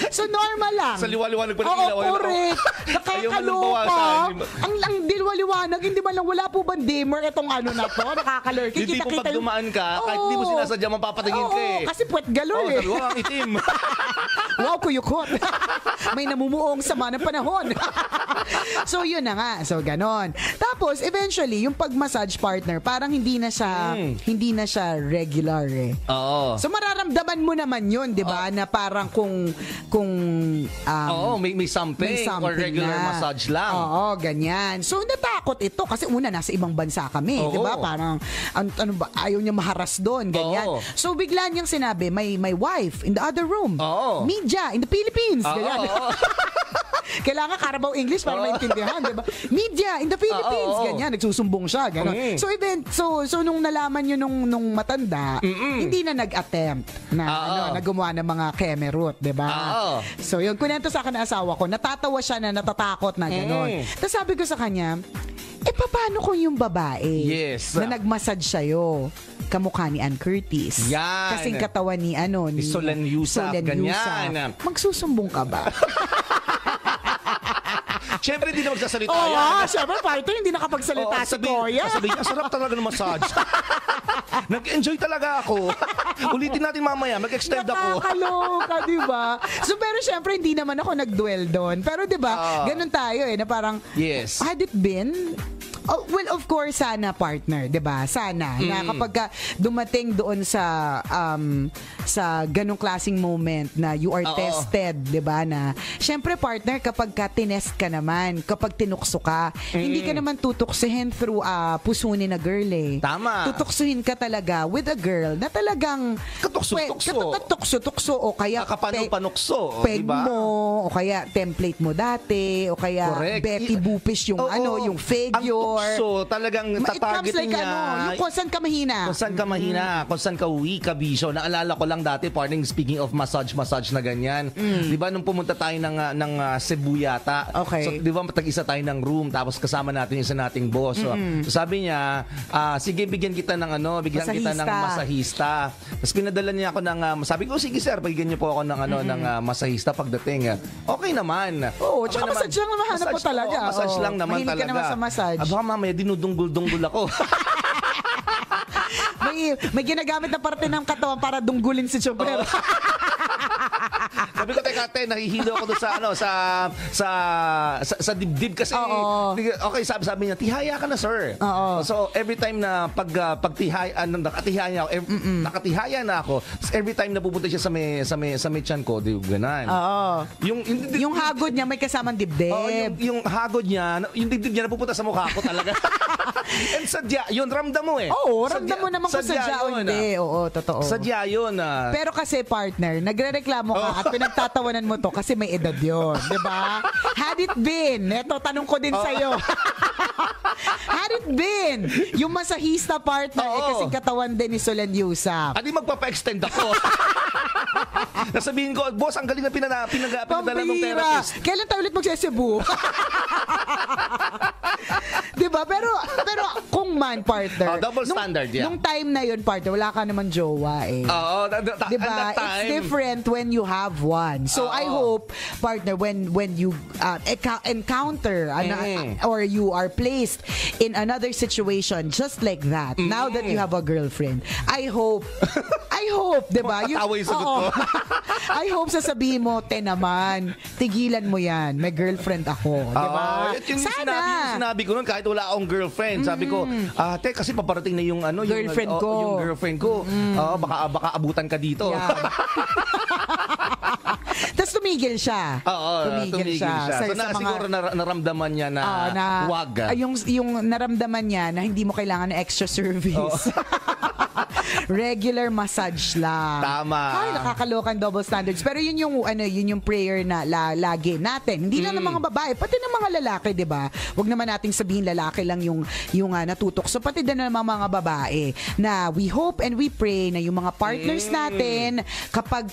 So normal lang. Sa liwa-liwanag pa ng Oo, ilaw. correct. Nakakaloka. Ang liwa-liwanag, hindi man lang, wala po ba dimmer itong na to? Nakakalurky. Hindi po pag dumaan ka, kahit hindi mo sinasadya, mapapatingin ka eh. Kasi puwet galore eh. Oo, ang itim. Wow, kuyukot. May namumuong sama ng panahon. So yun na nga. So ganon. Tapos eventually yung pag-massage partner parang hindi na siya regular eh. Oo. So mararamdaman mo naman yun, 'di ba? Na parang kung may something or regular massage lang. Oo, ganyan. So natakot ito kasi una nasa ibang bansa kami, 'di ba? Parang ano ba, ayaw niya maharas doon, ganyan. So bigla niyang sinabi, my wife in the other room. Media in the Philippines, ganyan. Kailangan Carabao English para maintindihan, 'di ba? Media in the Philippines, ganyan, nagsusumbong siya, ganun. So nung nalaman niyo nung matanda, hindi na nag-attempt na gumawa ng mga kemerut, 'di ba? So yun, kunento sa akin ng asawa ko, natatawa siya na natatakot na gano'n. Tapos sabi ko sa kanya, paano kung yung babae na nag-massage sa'yo, kamukha ni Ann Curtis? Yan. Kasing katawan ni Solen Yusuf, ganyan. Magsusumbong ka ba? Siyempre, hindi na magsasalita yan. Siyempre, partner, hindi nakapagsalita si Koya. Sabi niya, sarap talaga ng massage. Nag-enjoy talaga ako. Ulitin natin mamaya, mag-extend ako. Nakakaloka, di ba? So, pero siyempre, hindi naman ako nag-dwell doon. Pero di ba, ganun tayo na parang, had it been... Oh, well, of course, sana partner, 'di ba? Sana na kapag dumating doon sa ganung klaseng moment na you are tested, 'di ba? Na syempre partner, kapag tinest ka naman, kapag tinukso ka, hindi ka naman tutuksuhin through pusunin na girl eh. Tama. Tutuksuhin ka talaga with a girl na talagang katukso-tukso o kaya kapanukso, peg diba? mo o kaya template mo dati o kaya Betty Boopis yung yung figure. So, talagang tatagetin niya. Yung kung saan ka mahina. Kung saan ka weak, ka bisyo. Naalala ko lang dati, partner, speaking of massage na ganyan. Di ba, nung pumunta tayo ng Cebu yata. Okay. So, di ba, matag-isa tayo ng room, tapos kasama natin yung isa nating boss. So, sabi niya, sige, bigyan kita ng kita ng masahista. Tapos pinadala niya ako ng, sabi ko, sige sir, bigyan niyo po ako ng ng masahista pagdating. Okay naman. Oo, tsaka massage lang naman hanap po talaga. Massage lang naman talaga. Mahilig ka naman sa massage. Mamaya dinudunggol-dunggol ako. may ginagamit na parte ng katawan para dunggulin si Chopper. Sabi ko, teka, nahihilo ako doon sa dibdib kasi. Okay, sabi niya, tihaya ka na, sir. So, every time na nakatihaya na ako, every time na pupunta siya sa may tiyan ko, di ganan. Yung hagod niya may kasamang dibdib. Yung hagod niya, yung dibdib niya napupunta sa mukha ko talaga. And sadya, yun, ramdam mo eh. Oo, ramdam mo naman kung sadya o hindi. Oo, totoo. Sadya yun. Pero kasi partner, nagrereklamo ka at pinagtatawanan mo to kasi may edad yun. Diba? Had it been, eto, tanong ko din sa'yo. Had it been, yung masahista partner, kasing katawan din ni Solen Yusuf. Adi magpapa-extend ako. Nasabihin ko, boss, ang galing na pinadala ng therapist. Kailan tayo ulit magsesebu? Diba? Pero kung man, partner. Double standard, Nung time na yun, partner, wala ka naman jowa eh. Diba? It's different when you have one. So, I hope, partner, when you encounter or you are placed in another situation just like that, now that you have a girlfriend, I hope, diba? Matawa yung sagot ko. I hope sasabihin mo, naman, tigilan mo yan. May girlfriend ako. Diba? Sana. Yung sinabi ko nun, kahit wala akong girlfriend, sabi ko, kasi paparating na yung girlfriend ko. Yung girlfriend ko. Baka abutan ka dito. Yeah. Tapos tumigil siya. Tumigil siya. So, siguro naramdaman niya na wag. Yung naramdaman niya na hindi mo kailangan ng extra service. Regular massage lang. Tama. Ay, nakakalokan double standards. Pero yun yung prayer na lagi natin. Hindi lang ng mga babae, pati ng mga lalaki, 'di ba? Wag naman nating sabihin lalaki lang yung natutokso, pati din ng mga babae na we hope and we pray na yung mga partners natin kapag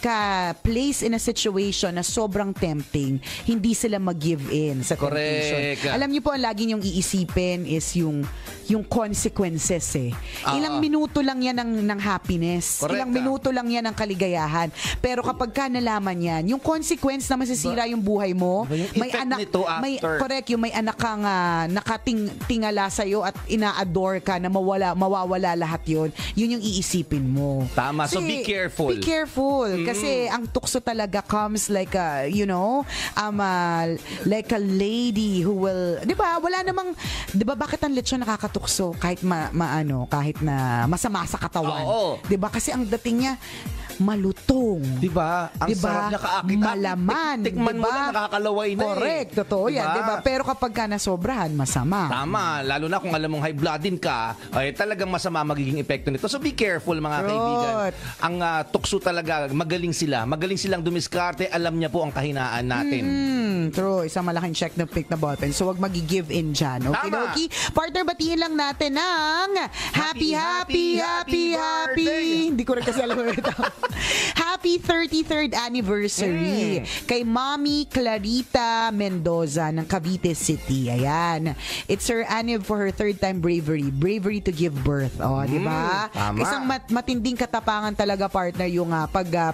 place in a situation na sobrang tempting, hindi sila mag-give in sa temptation. Correct. Alam niyo po, ang lagi niyong iisipin is yung consequences eh. Ilang minuto lang yan ng happiness. Correct. Ilang minuto lang yan ng kaligayahan. Pero kapag ka nalaman yan, yung consequence na masisira yung buhay mo, yung may effect anak, nito after. correct, yung may anak kang nakatingala sa'yo at ina-adore ka na mawawala lahat yun yung iisipin mo. Tama. So be careful. Be careful. Kasi ang tukso talaga comes like a, like a lady who will, di ba, wala namang, di ba, bakit ang lechon nakakatukso kahit kahit na masama sa katawan? Oo. Di ba? Kasi ang dating niya, malutong. Diba? Ang sarap niya kaakit. Malaman. Tikman mo na, nakakalaway na Correct. Totoo yan. Diba? Pero kapag ka nasobrahan, masama. Tama. Lalo na kung alam mong high blood din ka, ay talagang masama magiging epekto nito. So be careful mga kaibigan. Ang tukso talaga, magaling sila. Magaling silang dumiskarte. Alam niya po ang kahinaan natin. True. Isang malaking check na pick na button. So wag mag-give in dyan. Okay, Tama. Doki? Partner, batiin lang natin ng happy birthday. Hindi ko rin kasi alam ito. Happy 33rd anniversary kay Mommy Clarita Mendoza ng Cavite City. Ayan. It's her for her third time bravery. Bravery to give birth. Oh, di ba? Tama. Isang matinding katapangan talaga, partner, yung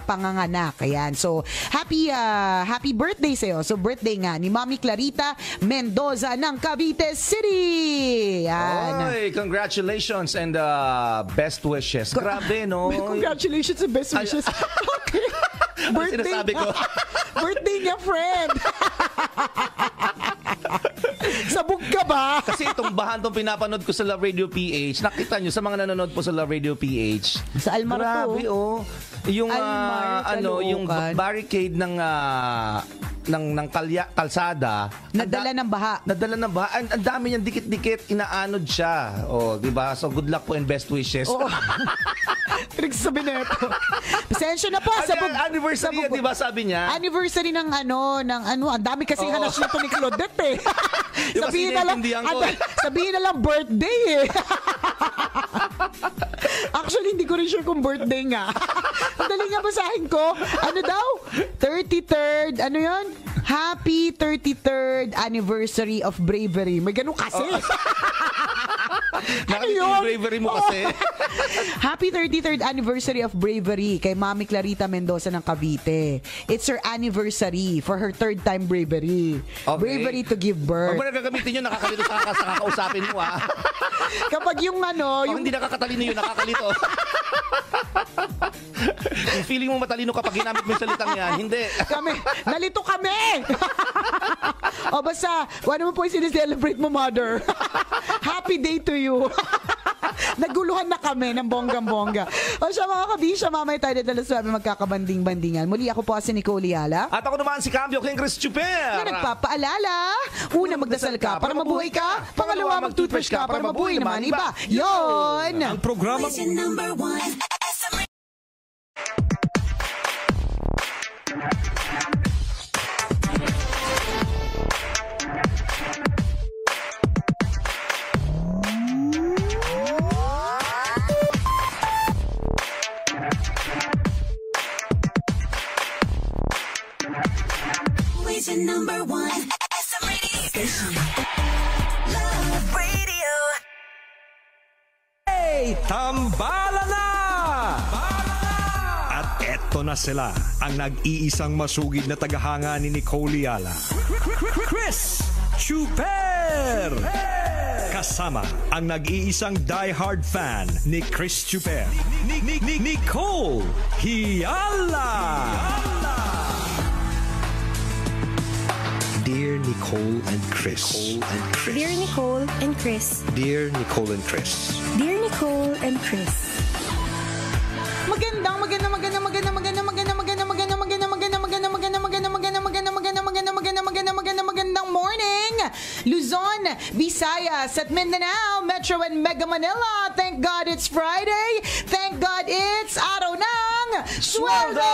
panganganak. Ayan. So, happy birthday sa'yo. So, birthday nga ni Mommy Clarita Mendoza ng Cavite City. Ayan. Oy, congratulations and best wishes. Grabe, no? Congratulations and best wishes. Okay. Ano sinasabi ko? Birthday niya, friend. Sabog ka ba? Kasi itong bahan tong pinapanood ko sa Love Radio PH, nakita nyo sa mga nanonood po sa Love Radio PH. Sa Almar Grabe, to. Yung Almar, yung barricade ng kalsada, Nadala ng baha. Ang dami niyang dikit-dikit, inaanod siya. Oh, 'di ba? So good luck po and best wishes. Oo. Nagsasabi na ito. Pasensya na po. Anniversary, 'di ba sabi niya? Anniversary ng ang dami kasing halas nito ni Claudette eh. Yung kasi naiintindihan ko eh. Sabihin na lang birthday eh. Actually, hindi ko rin sure kung birthday nga. Ang dali nga basahin ko. Ano daw? 33rd, ano yun? Happy 33rd anniversary of bravery. May ganun kasi. Nakita yung bravery mo kasi. Happy 33rd anniversary of bravery kay Mami Clarita Mendoza ng Cavite. It's her anniversary for her third time bravery. Okay. Bravery to give birth. Huwag mo na gagamitin yun, nakakalito sa kakausapin mo ha. Kapag yung yung hindi nakakatalino yun, nakakalito. Yung feeling mo matalino kapag ginamit mo yung salitang yan, hindi. Nalito kami! O basta, ano mo po yung sineselebrate mo, mother? Happy day to you. Naguluhan na kami ng bonggang-bongga. O siya mga kabisya, mamay tayo na sabi magkakabanding-bandingan. Muli ako po si Nicole Yala. At ako naman si Cambio King Chris Chuper. Na nagpapaalala, una magdasal ka para mabuhay ka, pangalawa mag-toothbrush ka para mabuhay naman iba. Yon! Ang programang number one. Number one SM Radio Station. Love Radio. Hey, tambala na! At eto na sila, ang nag-iisang masugid na tagahanga ni Nicole Yala. Chris Chuper! Kasama ang nag-iisang diehard fan ni Chris Chuper. Nicole Yala! Dear Nicole and Chris. Dear Nicole and Chris. Dear Nicole and Chris. Dear Nicole and Chris. Magandang morning, Luzon, Visayas at Mindanao, Metro and Mega Manila. Thank God it's Friday. Thank God Sweldo!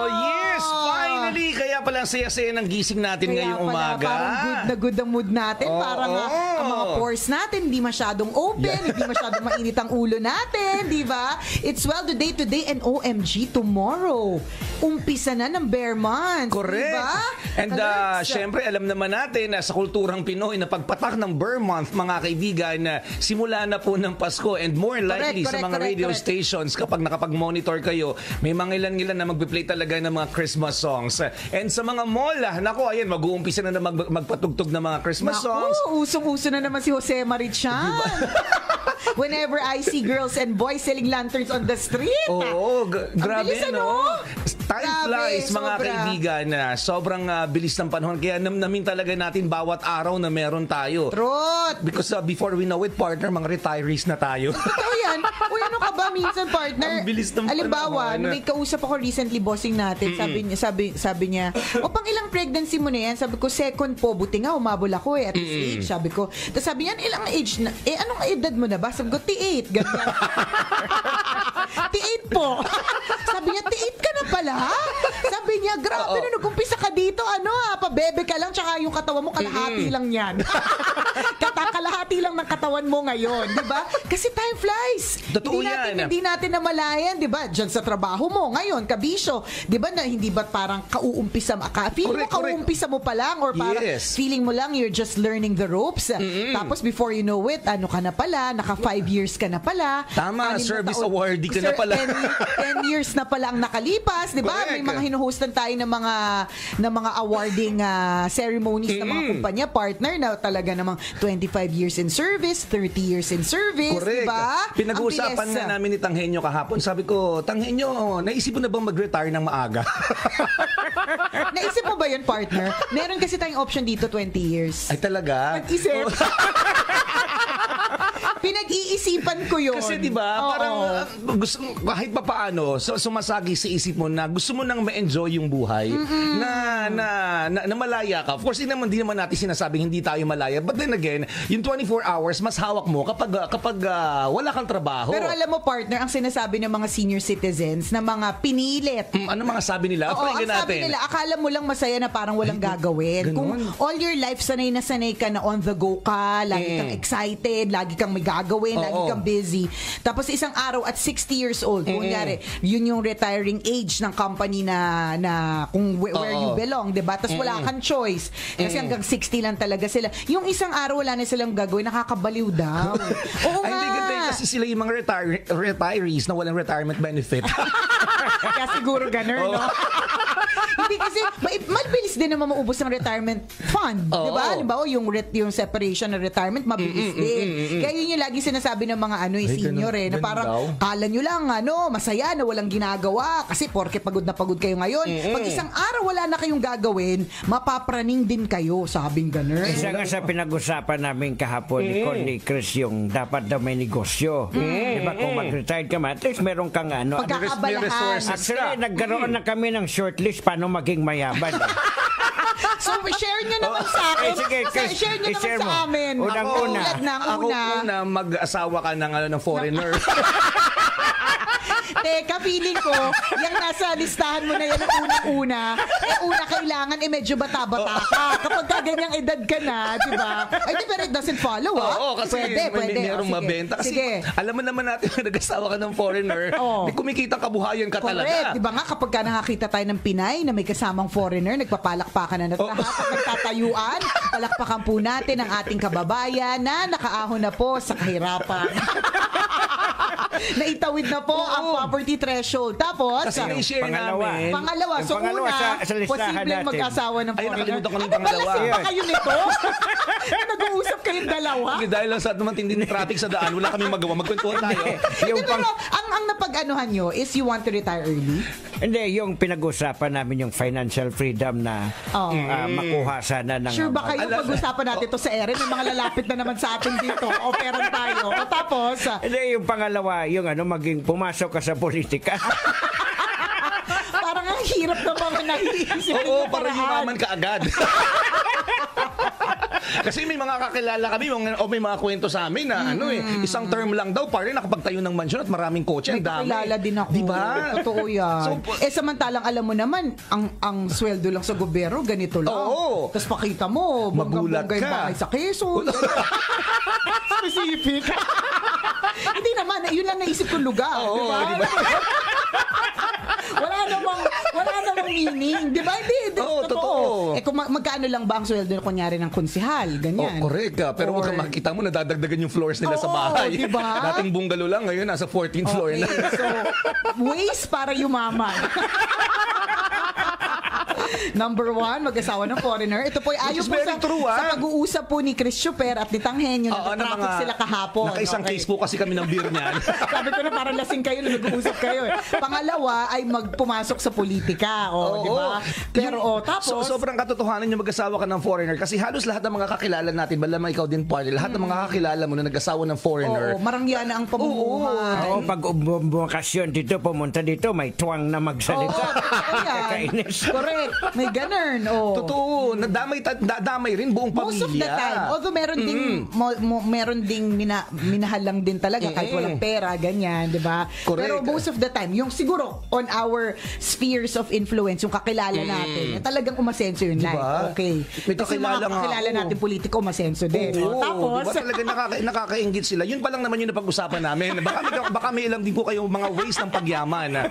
Yes! Finally! Kaya pala ang saya-saya ng gising natin ngayong umaga. Parang good na good ang mood natin. Parang ang mga pores natin hindi masyadong open, hindi masyadong mainit ang ulo natin, di ba? It's Sweldo Day today and OMG tomorrow. Umpisa na ng Bear Month. Correct. Diba? And syempre, alam naman natin na sa kulturang Pinoy na pagpatak ng Bear Month, mga kaibigan, simula na po ng Pasko and more likely sa mga radio stations kapag nakapag-monitor kayo, may mga ilan-ilan na magbe-play talaga ng mga Christmas songs. And sa mga mall, nako, ayan, mag-uumpisa na magpatugtog ng mga Christmas songs. Usong-uso na naman si Jose Marichan. Whenever I see girls and boys selling lanterns on the street. Oo, grabe, bilis, no? Time Grabe, flies, mga sobra. kaibigan. Sobrang bilis ng panahon. Kaya namnamin talaga natin bawat araw na meron tayo. Truth. Because before we know it, partner, mga retirees na tayo. Totoo yan. Uy, ano ka ba minsan, partner? Ang bilis ng Halimbawa, panahon. may kausap ako recently, bossing natin. Sabi niya, o pang ilang pregnancy mo na yan? Sabi ko, second po. Buti nga, umabol ako at this age. Sabi ko. Tapos sabi niya, ilang age na? Anong edad mo na ba? Sabi ko, T8. Ganyan. T8 po. Sabi niya, T8 ka na pala? Sabi niya, grabe na, nag-umpisa ka dito. Pabebe ka lang, tsaka yung katawan mo, kalahati lang yan. Kalahati lang ng katawan mo ngayon. Diba? Kasi time flies. Totoo Hindi natin namalayan, diba? Diyan sa trabaho mo, ngayon, kabisyo. Diba na hindi ba parang kauumpisa, feeling mo kauumpisa mo pa lang or parang feeling mo lang you're just learning the ropes. Tapos before you know it, ano ka na pala, naka 5 years ka na pala. Tama, service awardee ka na pala. 10 years na pala ang nakalipas, di ba? May mga hinuhostan tayo ng mga awarding ceremonies ng mga kumpanya, partner na talaga namang 25 years in service, 30 years in service, di ba? Pinag-uusapan nga namin ni Tanghenyo kahapon. Sabi ko, Tanghenyo, naisip mo na bang mag-retire ng maaga? Naisip mo ba yun, partner? Meron kasi tayong option dito, 20 years. Ay, talaga? Nag-isip. Pinag-iisipan ko yun. Kasi 'di ba, parang gusto kahit pa paano, sumasagi sa isip mo na gusto mo nang ma-enjoy yung buhay na malaya ka. Of course, di naman natin sinasabing hindi tayo malaya. But then again, yung 24 hours mas hawak mo kapag wala kang trabaho. Pero alam mo, partner, ang sinasabi ng mga senior citizens na mga pinilit. Ano mga sabi nila? Ang sabi nila, akala mo lang masaya na parang walang gagawin. Kung all your life sanay ka na on the go ka, lagi kang excited, lagi kang may gagawin, lagi kang busy. Tapos isang araw at 60 years old, kunyari, yun yung retiring age ng company na kung where you belong, diba? Tapos wala kang choice. Kasi hanggang 60 lang talaga sila. Yung isang araw wala na silang gagawin, nakakabaliw daw. Oo nga. Hindi ganda kasi sila yung mga retirees na walang retirement benefit. Kaya siguro ganun, no? Hindi kasi, mabilis din naman maubos ang retirement fund. Diba? Diba? Yung separation ng retirement, mabilis din. Kaya yun yung lagi sinasabi ng mga senior na parang kala nyo lang, masaya na walang ginagawa. Kasi porke pagod na pagod kayo ngayon. Pag isang araw wala na kayong gagawin, mapapraning din kayo, sabing ganun. Isa nga sa pinag-usapan namin kahapon ni Chris yung dapat daw may negosyo. Diba kung mag-retire ka man, at least meron kang pagkakabalahan. Actually, nagkaroon na kami ng shortlist paano maging mayaman. So, share nyo naman sa akin. Sige, share nyo naman sa amin. Ako una, mag-asawa ka ng foreigner. Teka, feeling ko, yung nasa listahan mo na yan ang unang-una, kailangan medyo bata-bata ka. Kapag ganyang edad ka na, di ba? Ay, pero it doesn't follow, Oo, kasi pwede. Merong mabenta. Kasi alam mo naman natin na nag-asawa ka ng foreigner, may kumikita kabuhayan ka talaga. Correct. Di ba nga, kapag nakakita tayo ng Pinay na may kasamang foreigner, nagpapalakpakan na lahat at nagtatayuan, palakpakan po natin ang ating kababayan na nakaahon na po sa kahirapan. Naitawid na po ang property threshold. Tapos, kasi na-share namin. Pangalawa, so una, posibleng mag-asawa ng foreigner. Nakalimutan ko ng Ano pangalawa. balasing ba kayo nito? Nag-uusap kayong dalawa? Dahil lang sa matinding traffic sa daan, wala kaming magawa. Magkwentuhan tayo. Pero ang napag-anuhan nyo is you want to retire early? Hindi, yung pinag-usapan namin yung financial freedom na makuha sana ng... Sure ba kayo pag-usapan natin to sa ere? May mga lalapit na naman sa atin dito. Operan tayo. O tapos... Hindi, yung pangalawa, yung maging pumasok ka sa politika. Parang ang hirap na mga nahiisip. Oo, parang yumaman ka agad. Kasi may mga kakilala kami o may mga kwento sa amin na isang term lang daw pare nakapagtayo ng mansyon at maraming kotse, ang dami. Kilala din ako. Diba? Totoo yan. Samantalang alam mo naman, ang sweldo lang sa gobyerno, ganito lang. Oo. Tapos pakita mo, Magulat bangga-bangga yung ka. bahay sa Quezon. Specific. Hindi naman, yun lang naisip kong lugar. Oo, diba? wala namang meaning. Di ba? Hindi. Oo, totoo. Kung magkano lang ba ang sweldo kunyari ng konsihal? Ganyan. Correct ka. Pero wag kang makikita mo, nadadagdagan yung floors nila sa bahay. Diba? Dating bungalow lang, ngayon nasa 14th floor na. So, ways para yumaman. Number 1, mag-asawa ng foreigner. Ito po ay ayon po sa pag-uusap po ni Chris Chuper at ni Tanghenyo na traffic sila kahapon. Nakaisang case po kasi kami ng beer niyan. Sabi ko na parang lasing kayo na nag-uusap kayo. Pangalawa ay magpumasok sa politika. Di ba? Pero tapos... sobrang katotohanan yung mag-asawa ka ng foreigner kasi halos lahat ng mga kakilala natin, malamang ikaw din partner, lahat ng mga kakilala mo na nag-asawa ng foreigner. Marangyan na ang pamumuhay. Pag bakasyon dito, pumunta dito, may tuwang na magsalita. Kakainis. Correct. May ganun. Totoo. Nadamay rin buong pamilya. Most of the time. Although meron ding minahal lang din talaga kahit walang pera, ganyan, di ba? Pero most of the time, yung siguro on our spheres of influence, yung kakilala natin, talagang umasenso yun. Diba? Okay. Kasi mga kakilala natin politiko, umasenso din. Tapos, diba talaga nakakaingit sila? Yun pa lang naman yung napag-usapan namin. Baka may ilang din po kayong mga ways ng pagyaman.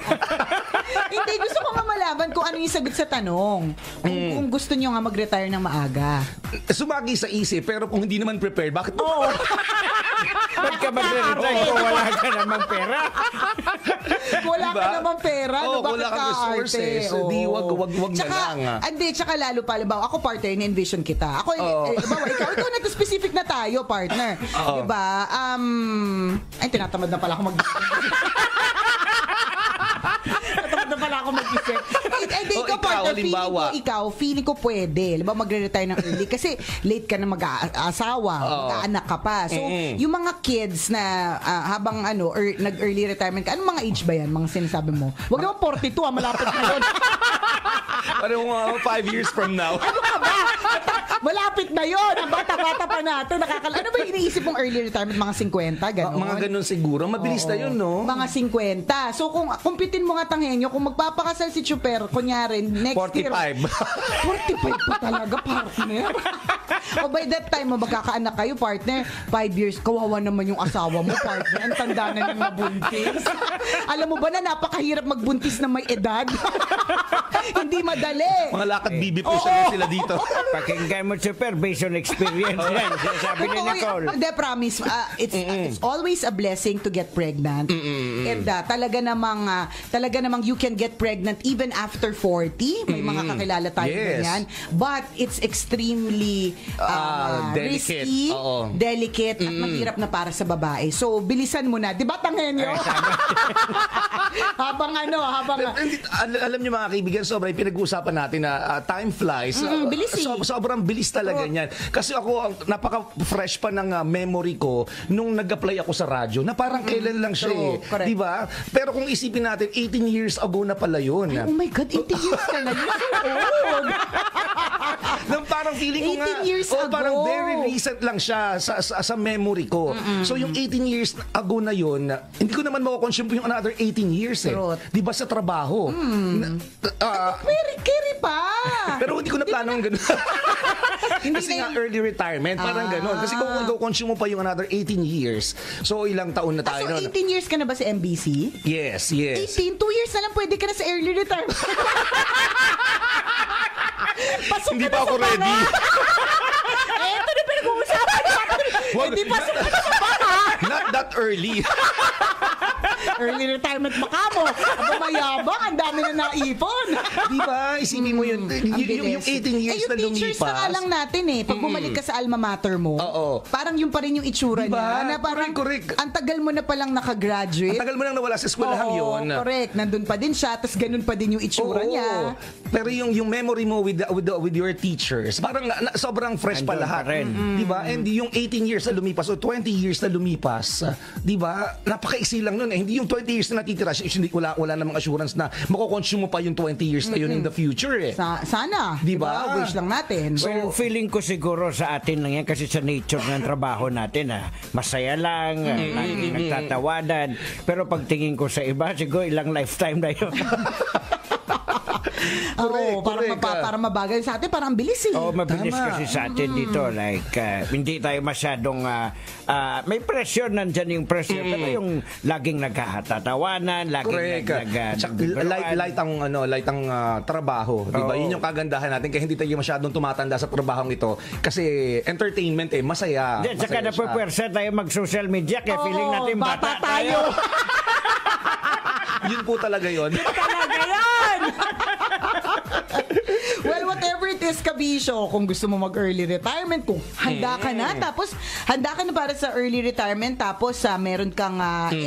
Hindi, gusto ko nga malaman kung ano yung sagot sa tanong. Kung gusto nyo nga mag-retire ng maaga. Sumagi sa isip, pero kung hindi naman prepared, bakit? Ba't ka mag-retire kung wala ka namang pera? Wala ka namang pera. Wala kang resources. Hindi, wag na lang. Hindi, tsaka lalo pa, halimbawa, ako partner, in-envision kita. Ako, ikaw na specific na tayo, partner. Diba? Ay, tinatamad na pala ako mag-isip. Ikaw, partner, feeling ko pwede. Diba, magre-retire ng early. Kasi late ka na mag-aasawa, mag-aanak ka pa. So, yung mga kids na habang nag-early retirement ka, anong mga age ba yan? Mga sinasabi mo? Huwag naman 42, malapit na yun. Parang 5 years from now. Ano ka ba? Malapit na yun. Ang bata-bata pa natin. Ano ba iniisip mong early retirement? Mga 50, gano'n? Mga gano'n siguro. Mabilis na yun, no? Mga 50. So, kung kumpitin mo nga Tanghenyo, kung magpapakasal si Chuper, kunyari, next 45. year. 45 pa talaga, partner. O by that time, magkakaanak kayo, partner, 5 years, kawawa naman yung asawa mo, partner. Ang tanda na ng mabuntis. Alam mo ba na napakahirap magbuntis na may edad? Hindi madali. Mga lakad bibi po sila dito. Pakinggan mo, Super, based on experience yan. Sabi ni Nicole. Hindi, promise. It's always a blessing to get pregnant. And talaga namang you can get pregnant even after 40. May mga kakilala tayo ganyan. But it's extremely delicate. risky, delicate, at mahirap na para sa babae. So, bilisan mo na. Di ba, Tanghenyo? habang alam niyo mga kaibigan, sobrang pinag-uusapan natin na time flies. Bilis sobrang bilis talaga niyan. Kasi ako, napaka-fresh pa ng memory ko nung nag-apply ako sa radyo na parang kailan lang siya di ba? Pero kung isipin natin, 18 years ago na pala yun. Ay, oh my God, 18 years ka na yun. So nang parang feeling ko nga, 18 years ago. Parang very recent lang siya sa memory ko. So yung 18 years ago na yun, hindi ko naman mako-consume yung another 18 years eh. Di ba sa trabaho? Carry pa. Pero hindi ko na plano ng gano'n. Kasi nga early retirement, parang gano'n. Kasi kung consume mo pa yung another 18 years, so ilang taon na tayo. So 18 years ka na ba sa MBC? Yes. 18, 2 years na lang pwede ka na sa early retirement. Hindi pa ako ready. Ito na pinag-uusapan natin. Hindi pa sa Not that early. Early retirement makamo. Aba mayabang, ang dami na naipon. Di ba? Isipin mo yun. Yung 18 years na lumipas. Yung teachers na lang natin Pag bumalik ka sa alma mater mo, parang yun pa rin yung itsura niya. Na parang, correct. Ang tagal mo na palang nakagraduate. Ang tagal mo nang nawala sa eskwelahan yun. Correct. Nandun pa din siya, tapos ganun pa din yung itsura niya. Pero yung memory mo with your teachers, parang sobrang fresh pa lahat. Di ba? And yung 18 years na lumipas o 20 years na lumipas, di ba? Napakaiksi lang nun eh. Hindi yung 20 years na natitira, wala namang assurance na makukonsume mo pa yung 20 years na yun in the future eh. Sana. Diba? Wish lang natin. Well, feeling ko siguro sa atin lang yan kasi sa nature ng trabaho natin masaya lang, laging nagtatawanan. Pero pagtingin ko sa iba, siguro ilang lifetime na yun. Para mabagal sa atin, parang bilis eh. Mabilis kasi sa atin dito. Like, hindi tayo masyadong may pressure, nandyan yung pressure. Pero yung laging nagkatatawanan, laging light ang trabaho. Diba? Yun yung kagandahan natin. Kaya hindi tayo masyadong tumatanda sa trabahong ito. Kasi entertainment masaya. Saka napupwersa tayo mag-social media. Kaya feeling natin bata tayo. Yun po talaga yun. Well, whatever it is, Kabisyo, kung gusto mo mag-early retirement, kung handa ka na, tapos handa ka na para sa early retirement, tapos meron kang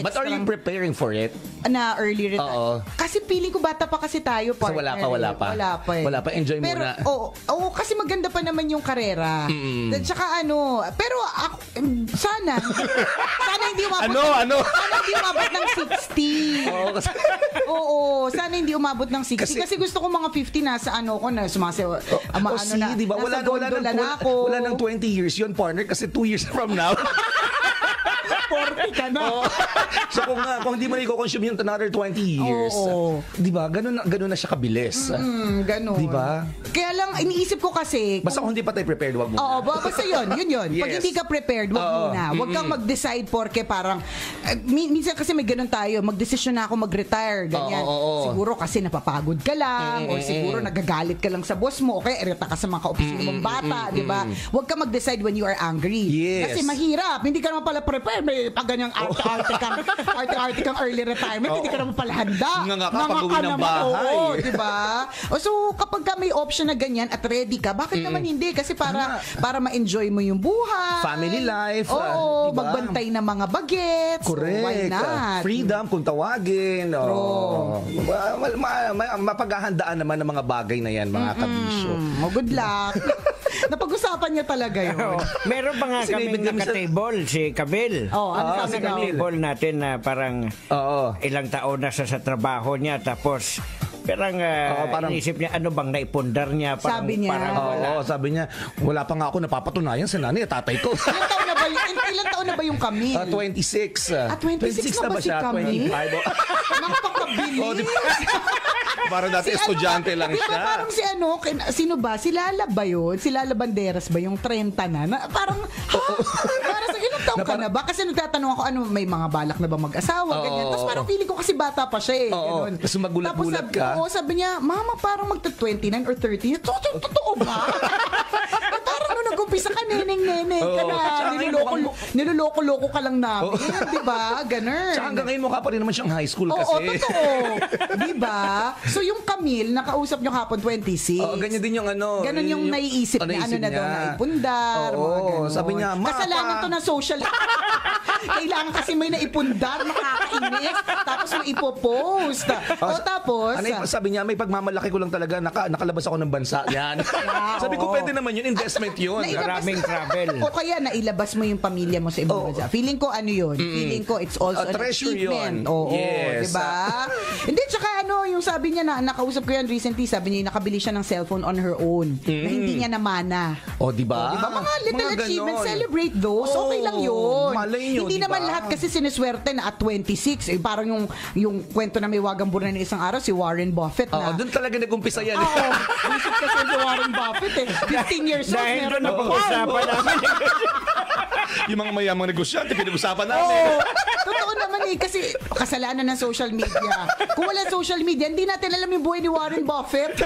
But are you preparing for it? Na early retirement? Kasi feeling ko bata pa kasi tayo, partner. So wala pa. Wala pa, enjoy pero, muna. Oo, kasi maganda pa naman yung karera. At saka pero ako, sana hindi umabot sana hindi umabot ng 60. Oo, sana hindi umabot ng 60 kasi gusto ko mga 50 nasa ko na sumasayaw. Diba? Wala nang 20 years yun, partner, kasi 2 years from now 40 ka na. So kung hindi mo i-consume yung another 20 years, di ba? Ganun na siya kabilis. Ganun. Di ba? Kaya lang, iniisip ko kasi... Basta kung hindi pa tayo prepared, wag muna. Oo, basta yun. Yes. Pag hindi ka prepared, wag muna. Wag kang mag-decide porke parang... minsan kasi may ganun tayo, mag-desisyon na ako mag-retire, ganyan. Siguro kasi napapagod ka lang, or siguro nagagalit ka lang sa boss mo, okay, ereta ka sa mga ka-opisina mong bata, di ba? Wag kang mag-decide when you are angry. Yes. Kasi mahirap. Hindi ka naman pala prepared. May pag ganyang arte kang early retirement, hindi ka naman pala handa. Nangakapag-uwi ng bahay. Di ba? So, kapag ka may option na ganyan at ready ka, bakit naman hindi? Kasi para ma-enjoy mo yung buhay. Family life. Oo, diba? Magbantay ng mga bagets. Correct. So, why not? Freedom kung tawagin. Mapaghahandaan naman ng mga bagay na yan, mga kabisyo. Good luck. Napag-usapan niya talaga yun. Meron pa nga kaming naka-table si Kabil. Ano sa table natin na parang ilang taon na sa trabaho niya, tapos parang inisip niya ano bang naipundar niya, parang, sabi niya. Parang wala. Sabi niya, wala pa nga ako napapatunayan sa nanay at tatay ko. Ilang taon na ba yung Camille? 26. 26 na ba si Camille? 25. Napakabilis. Parang dati estudyante lang diba, siya. Parang sino ba? Si Lala ba yun? Si Lala Banderas ba? Yung 30 na? Parang, parang sa ilang taon ka na ba? Kasi nagtatanong ako, may mga balak na ba mag-asawa? Ganyan. Tapos parang feeling ko kasi bata pa siya eh. Tapos magulat-gulat ka. Sabi niya, Mama, parang magta-29 or 30. Totoo ba? Parang nung nag-umpisa ka, neneng-neneng ka na. Niloloko-loko ka lang namin. Di ba? Ganun. Tsaka hanggang ngayon mukha pa rin naman siyang high school kasi. Oo, totoo. Di ba? So yung Camille, nakausap niyo kapon 26. Ganyan din yung Ganun yung naiisip niya. Ano na daw naipundar. Sabi niya, kasalanan to ng social. Kailangan kasi may naipundar, nakakainis. Tapos may ipopost. Tapos... sabi niya, may pagmamalaki ko lang talaga, nakalabas ako ng bansa. Yan. Sabi ko, pwede naman yun, investment yun. Maraming travel. O kaya nailabas mo yung pamilya mo sa ibang bansa. Feeling ko yun. Feeling ko it's also an achievement. Oo, yes. diba? Hindi, tsaka yung sabi niya na, nakausap ko yan recently, sabi niya, nakabili siya ng cellphone on her own. Na hindi niya namana. Diba? Diba? Mga little achievements, celebrate those. Okay lang yun. Malay nyo, hindi diba? naman lahat kasi siniswerte na at 26. Parang yung kwento na may wagang buran ng isang araw, si Warren Buffett na. Doon talaga nag-umpisa yan. Isip kasi si Warren Buffett 15 years old. Dahil doon napag-usapan namin. Yung mga mayamang negosyante, pinag-usapan namin. Totoo naman kasi kasalanan ng social media. Kung wala social media, hindi natin alam yung buhay ni Warren Buffett.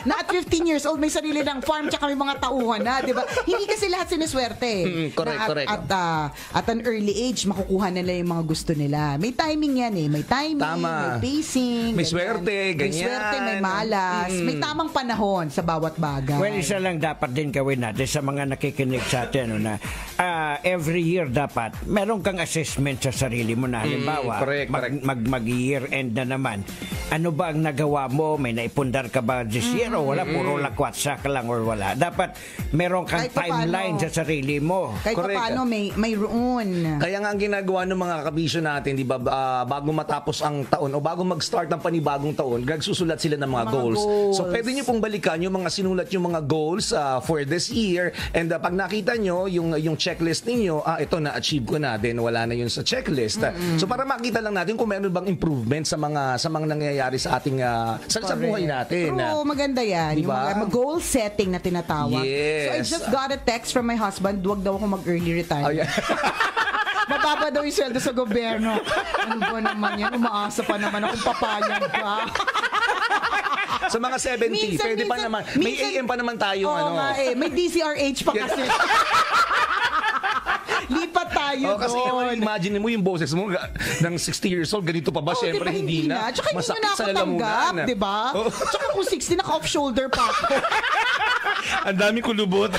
Na at 15 years old, may sarili ng farm tsaka may mga tauhan na, di ba? Hindi kasi lahat siniswerte. Correct. At an early age, makukuha nila yung mga gusto nila. May timing yan eh. May timing, may pacing. May swerte, ganyan. May swerte, may malas. May tamang panahon sa bawat bagay. Well, isa lang dapat din gawin natin sa mga nakikinig sa atin na every year dapat meron kang assessment sa sarili mo na halimbawa correct. mag-year end na naman. ano ba ang nagawa mo? May naipundar ka ba this year o wala? Puro lakwatsa ka lang or wala? Dapat meron kang Kahit pa timeline paano. sa sarili mo. Kahit Correct. paano may roon. Kaya nga ang ginagawa ng mga kabisyo natin, di ba, bago matapos ang taon o bago mag-start ang panibagong taon, nagsusulat sila ng mga goals. So pwede nyo pong balikan yung mga sinulat yung mga goals for this year, and pag nakita nyo yung checklist ninyo, ito na-achieve ko na, then wala na yun sa checklist. So para makita lang natin kung meron bang improvement sa mga nangyayari sa ating sa buhay natin. True, maganda yan. Diba? Yung mga goal setting na tinatawag. Yes. So I just got a text from my husband, duwag daw ako mag-early retire. Oh, yeah. Mababa daw yung sweldo sa gobyerno. Ano ba naman yan? Umaasa pa naman akong papayag ka. Sa mga 70, pwede pa naman. May AM pa naman tayo. Oo nga eh. May DCRH pa kasi. Lipat tayo Kasi doon. imagine mo yung boses mo ng 60 years old, ganito pa ba? Oh, Siyempre diba, hindi na. Tsaka hindi Masakit na sa ako tanggap, lalamunan. di ba? Oh. Tsaka kung 60, naka-off-shoulder pa ako. Ang dami kulubot.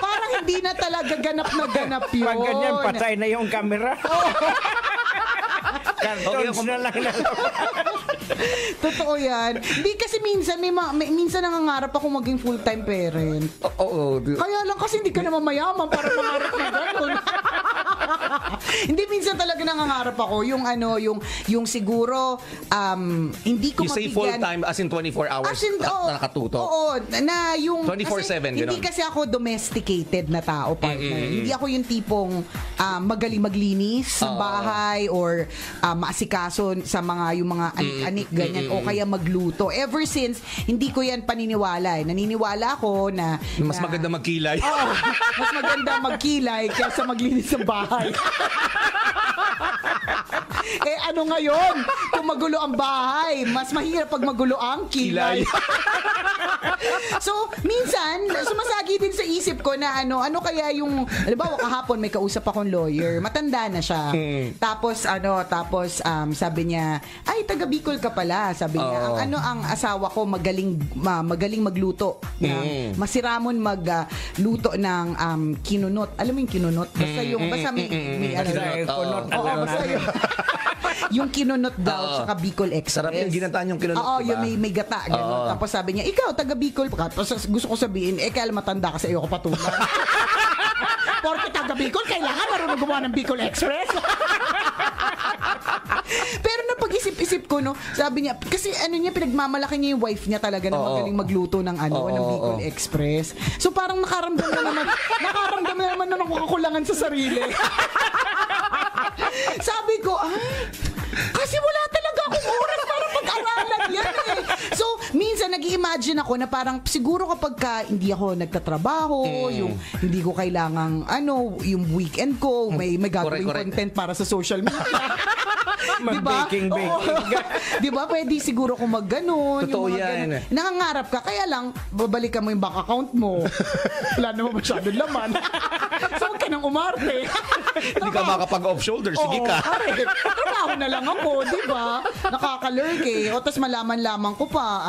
Parang hindi na talaga ganap na ganap yun. Pag ganyan, patay na yung camera. Cartons Okay, na lang na. Totoo yan. Hindi kasi minsan, minsan nangangarap ako maging full-time parent. Oo. Kaya lang kasi hindi ka naman mayaman para mangarap na gano'n. Hindi, minsan talaga nangangarap ako yung yung siguro hindi ko You say mabigyan. full time as in 24 hours na nakatuto. Oo, na yung 24/7 hindi ganun. kasi ako domesticated na tao, partner. Hindi ako yung tipong magaling maglinis ng bahay or maasikaso sa yung mga anik-anik ganyan o kaya magluto. Ever since, hindi ko yan paniniwala. Naniniwala ako na Mas maganda magkilay. Oo, mas maganda magkilay kaysa maglinis ng bahay. Ano ngayon? Kung magulo ang bahay, mas mahirap pag magulo ang kilay. So, minsan, sumasagi din sa isip ko na ano kaya yung, halimbawa kahapon may kausap akong lawyer, matanda na siya. Tapos sabi niya, ay taga Bicol ka pala. Sabi niya, ang asawa ko magaling magluto. Masiramon magluto ng kinunot. Alam mo yung kinunot? Basta may kunot. Oo, basta yun. Yung kinunot daw sa Bicol Express. Sarap yung ginataan yung kinunot, Oo, diba? yung may gata. Ganun. Tapos sabi niya, ikaw, taga Bicol. Tapos gusto ko sabihin, kaya matanda kasi ayoko patulan. Porque taga Bicol, kailangan marunong gumawa ng Bicol Express. Pero napag-isip-isip ko, no, sabi niya, kasi pinagmamalaki niya yung wife niya talaga na magaling magluto ng ng Bicol Express. So parang nakaramdam na naman na ng kakulangan sa sarili. Sabi ko, kasi wala talaga akong oras para pag-aralan yan eh. So, minsan nag-i-imagine ako na parang siguro kapag hindi ako nagtatrabaho, yung hindi ko kailangang yung weekend ko, may gagawing content para sa social media. Mag-baking. Diba? Pwede siguro kung mag-ganon. Totoo yung mga yan. ganon. Nangangarap ka, kaya lang, babalikan mo yung bank account mo. Wala naman masyadong laman. So, huwag ka nang umarte. Hindi ka makapag-off-shoulder. Sige ka. Trabaho na lang ako, di ba? Nakakalurk eh. O, tas malaman lamang ko pa,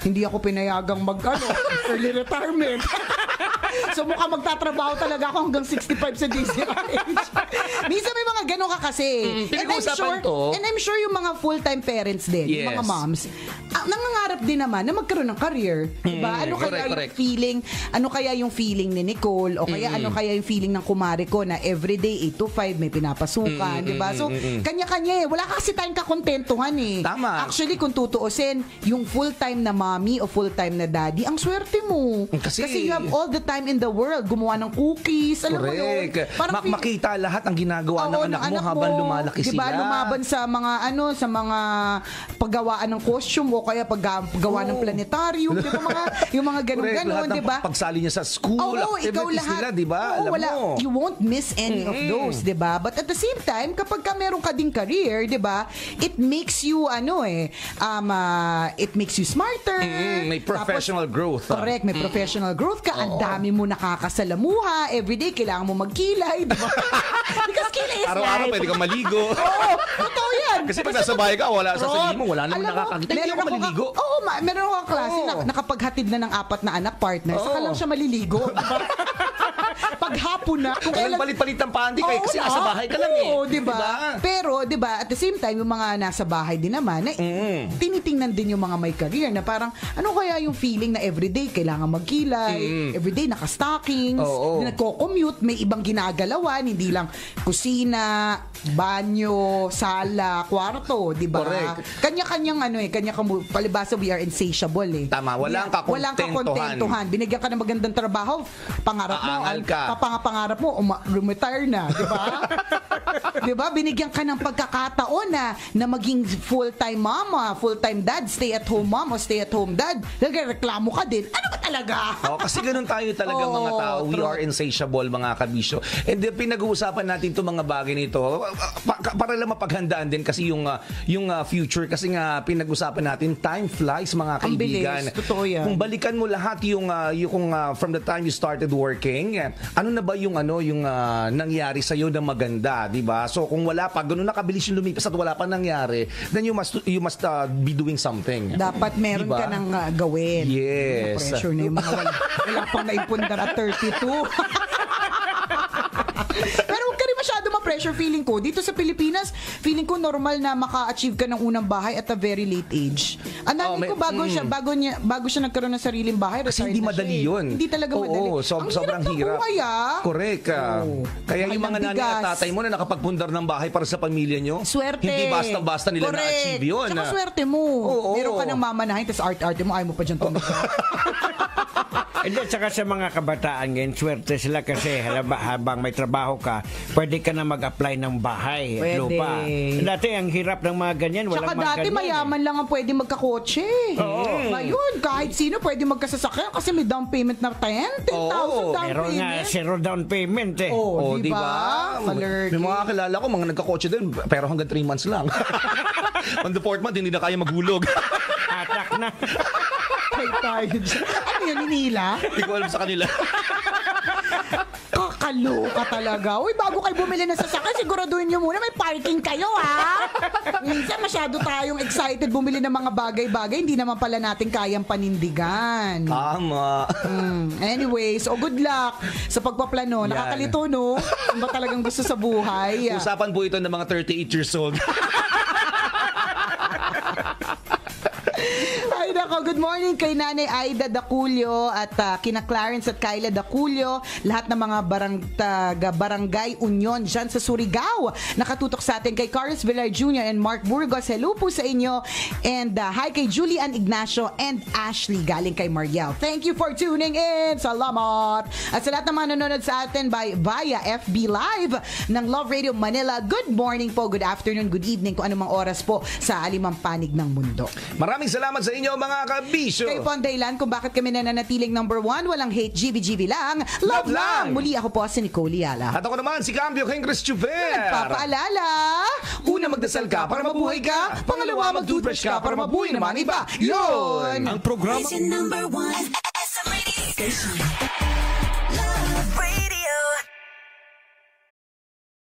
hindi ako pinayagang early retirement. So, mukhang magtatrabaho talaga ako hanggang 65 sa DZRH. Minsan may mga ganon ka kasi. And I'm sure yung mga full-time parents din, yung mga moms, nangangarap din naman na magkaroon ng career. Diba? Ano kaya yung feeling ni Nicole o kaya ano kaya yung feeling ng kumare ko na everyday 8 to 5 may pinapasukan, diba? So, kanya-kanya eh. Wala kasi tayong kakontentuhan eh. Tama. Actually, kung tutuusin, yung full-time na mommy o full-time na daddy, ang swerte mo. Kasi you have all the time in the world. Gumawa ng cookies. Alam mo yun? Makita lahat ang ginagawa ng anak mo habang lumalaki diba, sila. Lumaban sa mga paggawaan ng costume o kaya paggawa ng planetarium, diba, yung mga ganun-ganun, diba? Pagsali niya sa school, activities nila, diba? Alam mo. You won't miss any of those, diba? But at the same time, kapag meron ka ding career, diba, it makes you it makes you smarter. May professional growth. Correct, may professional growth ka. Ang dami mo nakakasalamuha. Everyday, kailangan mo magkilay, diba? Because kilay is Araw-araw pwede kang maligo. Oo, totoo yan. Kasi pag nasa bahay ka, wala sa sarili mo, wala naman nakakakita. Hindi ako maliligo. Oo, meron akong klase na nakapaghatid na ng 4 na anak partner, saka lang siya maliligo. paghapon na. Kung Walang palit-palit ng panty kayo kasi nasa bahay ka lang eh. Oo, diba? Pero, diba, at the same time, yung mga nasa bahay din naman, tinitingnan din yung mga may career na parang, ano kaya yung feeling na everyday kailangan magkilay, everyday naka-stockings, nagko-commute, may ibang ginagalawan, hindi lang kusina, banyo, sala, kwarto, diba? Correct. Kanya-kanyang palibasa, we are insatiable eh. Tama, walang kakontentuhan. Binigyan ka ng magandang trabaho, pangarap mo, Aangal ka. pangarap mo, retire na, di ba? Di ba? Binigyan ka ng pagkakataon na maging full-time mama, full-time dad, stay-at-home mom o stay-at-home dad. Nagreklamo ka din. Ano ba talaga? Kasi ganun tayo talaga mga tao. We are insatiable, mga kabisyo. And then, pinag-uusapan natin itong mga bagay nito para lang mapaghandaan din kasi yung future. Kasi nga, pinag-usapan natin, time flies, mga kaibigan. Ang bilis. Totoo yan. Kung balikan mo lahat yung from the time you started working, ano na ba yung nangyari sa iyo na maganda, 'di ba? So kung wala pa ganun nakabilis yung lumipas at wala pa nangyari, then you must be doing something. Dapat meron diba? ka nang gawin. Yes. Pressure na yung mga wala pang naipundar at 32. Pero huwag ka rin masyado ma-pressure, feeling ko. Dito sa Pilipinas, feeling ko normal na maka-achieve ka ng unang bahay at a very late age. Ang dami ko bago siya nagkaroon ng sariling bahay. Kasi hindi madali yun. Hindi talaga madali. Sobrang hirap. Correct. Kaya yung mga nanay at tatay mo na nakapagpundar ng bahay para sa pamilya nyo, swerte. Hindi basta-basta nila na-achieve yun. Tsaka swerte mo. Meron ka ng mamanahin, tapos art-arte mo, ayaw mo pa dyan tumika. Hindi, saka sa mga kabataan ngayon, swerte sila kasi habang may trabaho ka, pwede ka na mag-apply ng bahay at lupa. Dati, ang hirap ng mga ganyan, walang mga ganyan. Dati, mayaman lang ang pwede magkakotse. Ngayon, kahit sino pwede magkasasakyan kasi may down payment na 10,000 down Meron payment. nga, zero down payment eh. Diba? May mga kakilala ko, mga nagkakotse din, pero hanggang 3 months lang. On the 4th month, hindi na kaya maghulog. Atak na. Tayo dyan. Ano yun, ninila? Hindi ko alam sa kanila. Kakaloka talaga. Uy, bago kayo bumili ng sasakyan, siguraduhin nyo muna may parking kayo, ha? Minsan masyado tayong excited bumili ng mga bagay-bagay, hindi naman pala natin kayang panindigan. Tama. Anyway, so good luck sa pagpaplano. Nakakalito, no? Ano ba talagang gusto sa buhay? Usapan po ito ng mga 38 years old. Ay nako, good morning kay Nanay Aida Daculio at kina Clarence at Kyla Daculio, lahat ng mga barangay Union dyan sa Surigao. Nakatutok sa atin kay Carlos Villar Jr. and Mark Burgos. Hello po sa inyo. And hi kay Julian Ignacio and Ashley galing kay Mariel. Thank you for tuning in. Salamat. At sa lahat ng mga nanonood sa atin via FB Live ng Love Radio Manila, good morning po, good afternoon, good evening kung anumang oras po sa alimang panig ng mundo. Maraming salamat sa inyo mga kabisyo. Kayo po ang dahilan kung bakit kami nananatiling number 1. Walang hate, GB lang. Love lang. Muli ako po si Nicole Yala. At ako naman si Cambio King Chris Chuper. Papaalala. Una, magdasal ka para mabuhay ka. Pangalawa, mag-toothbrush ka para mabuhay naman iba. Yun! Ang programa Station number 1 SM Radio Station.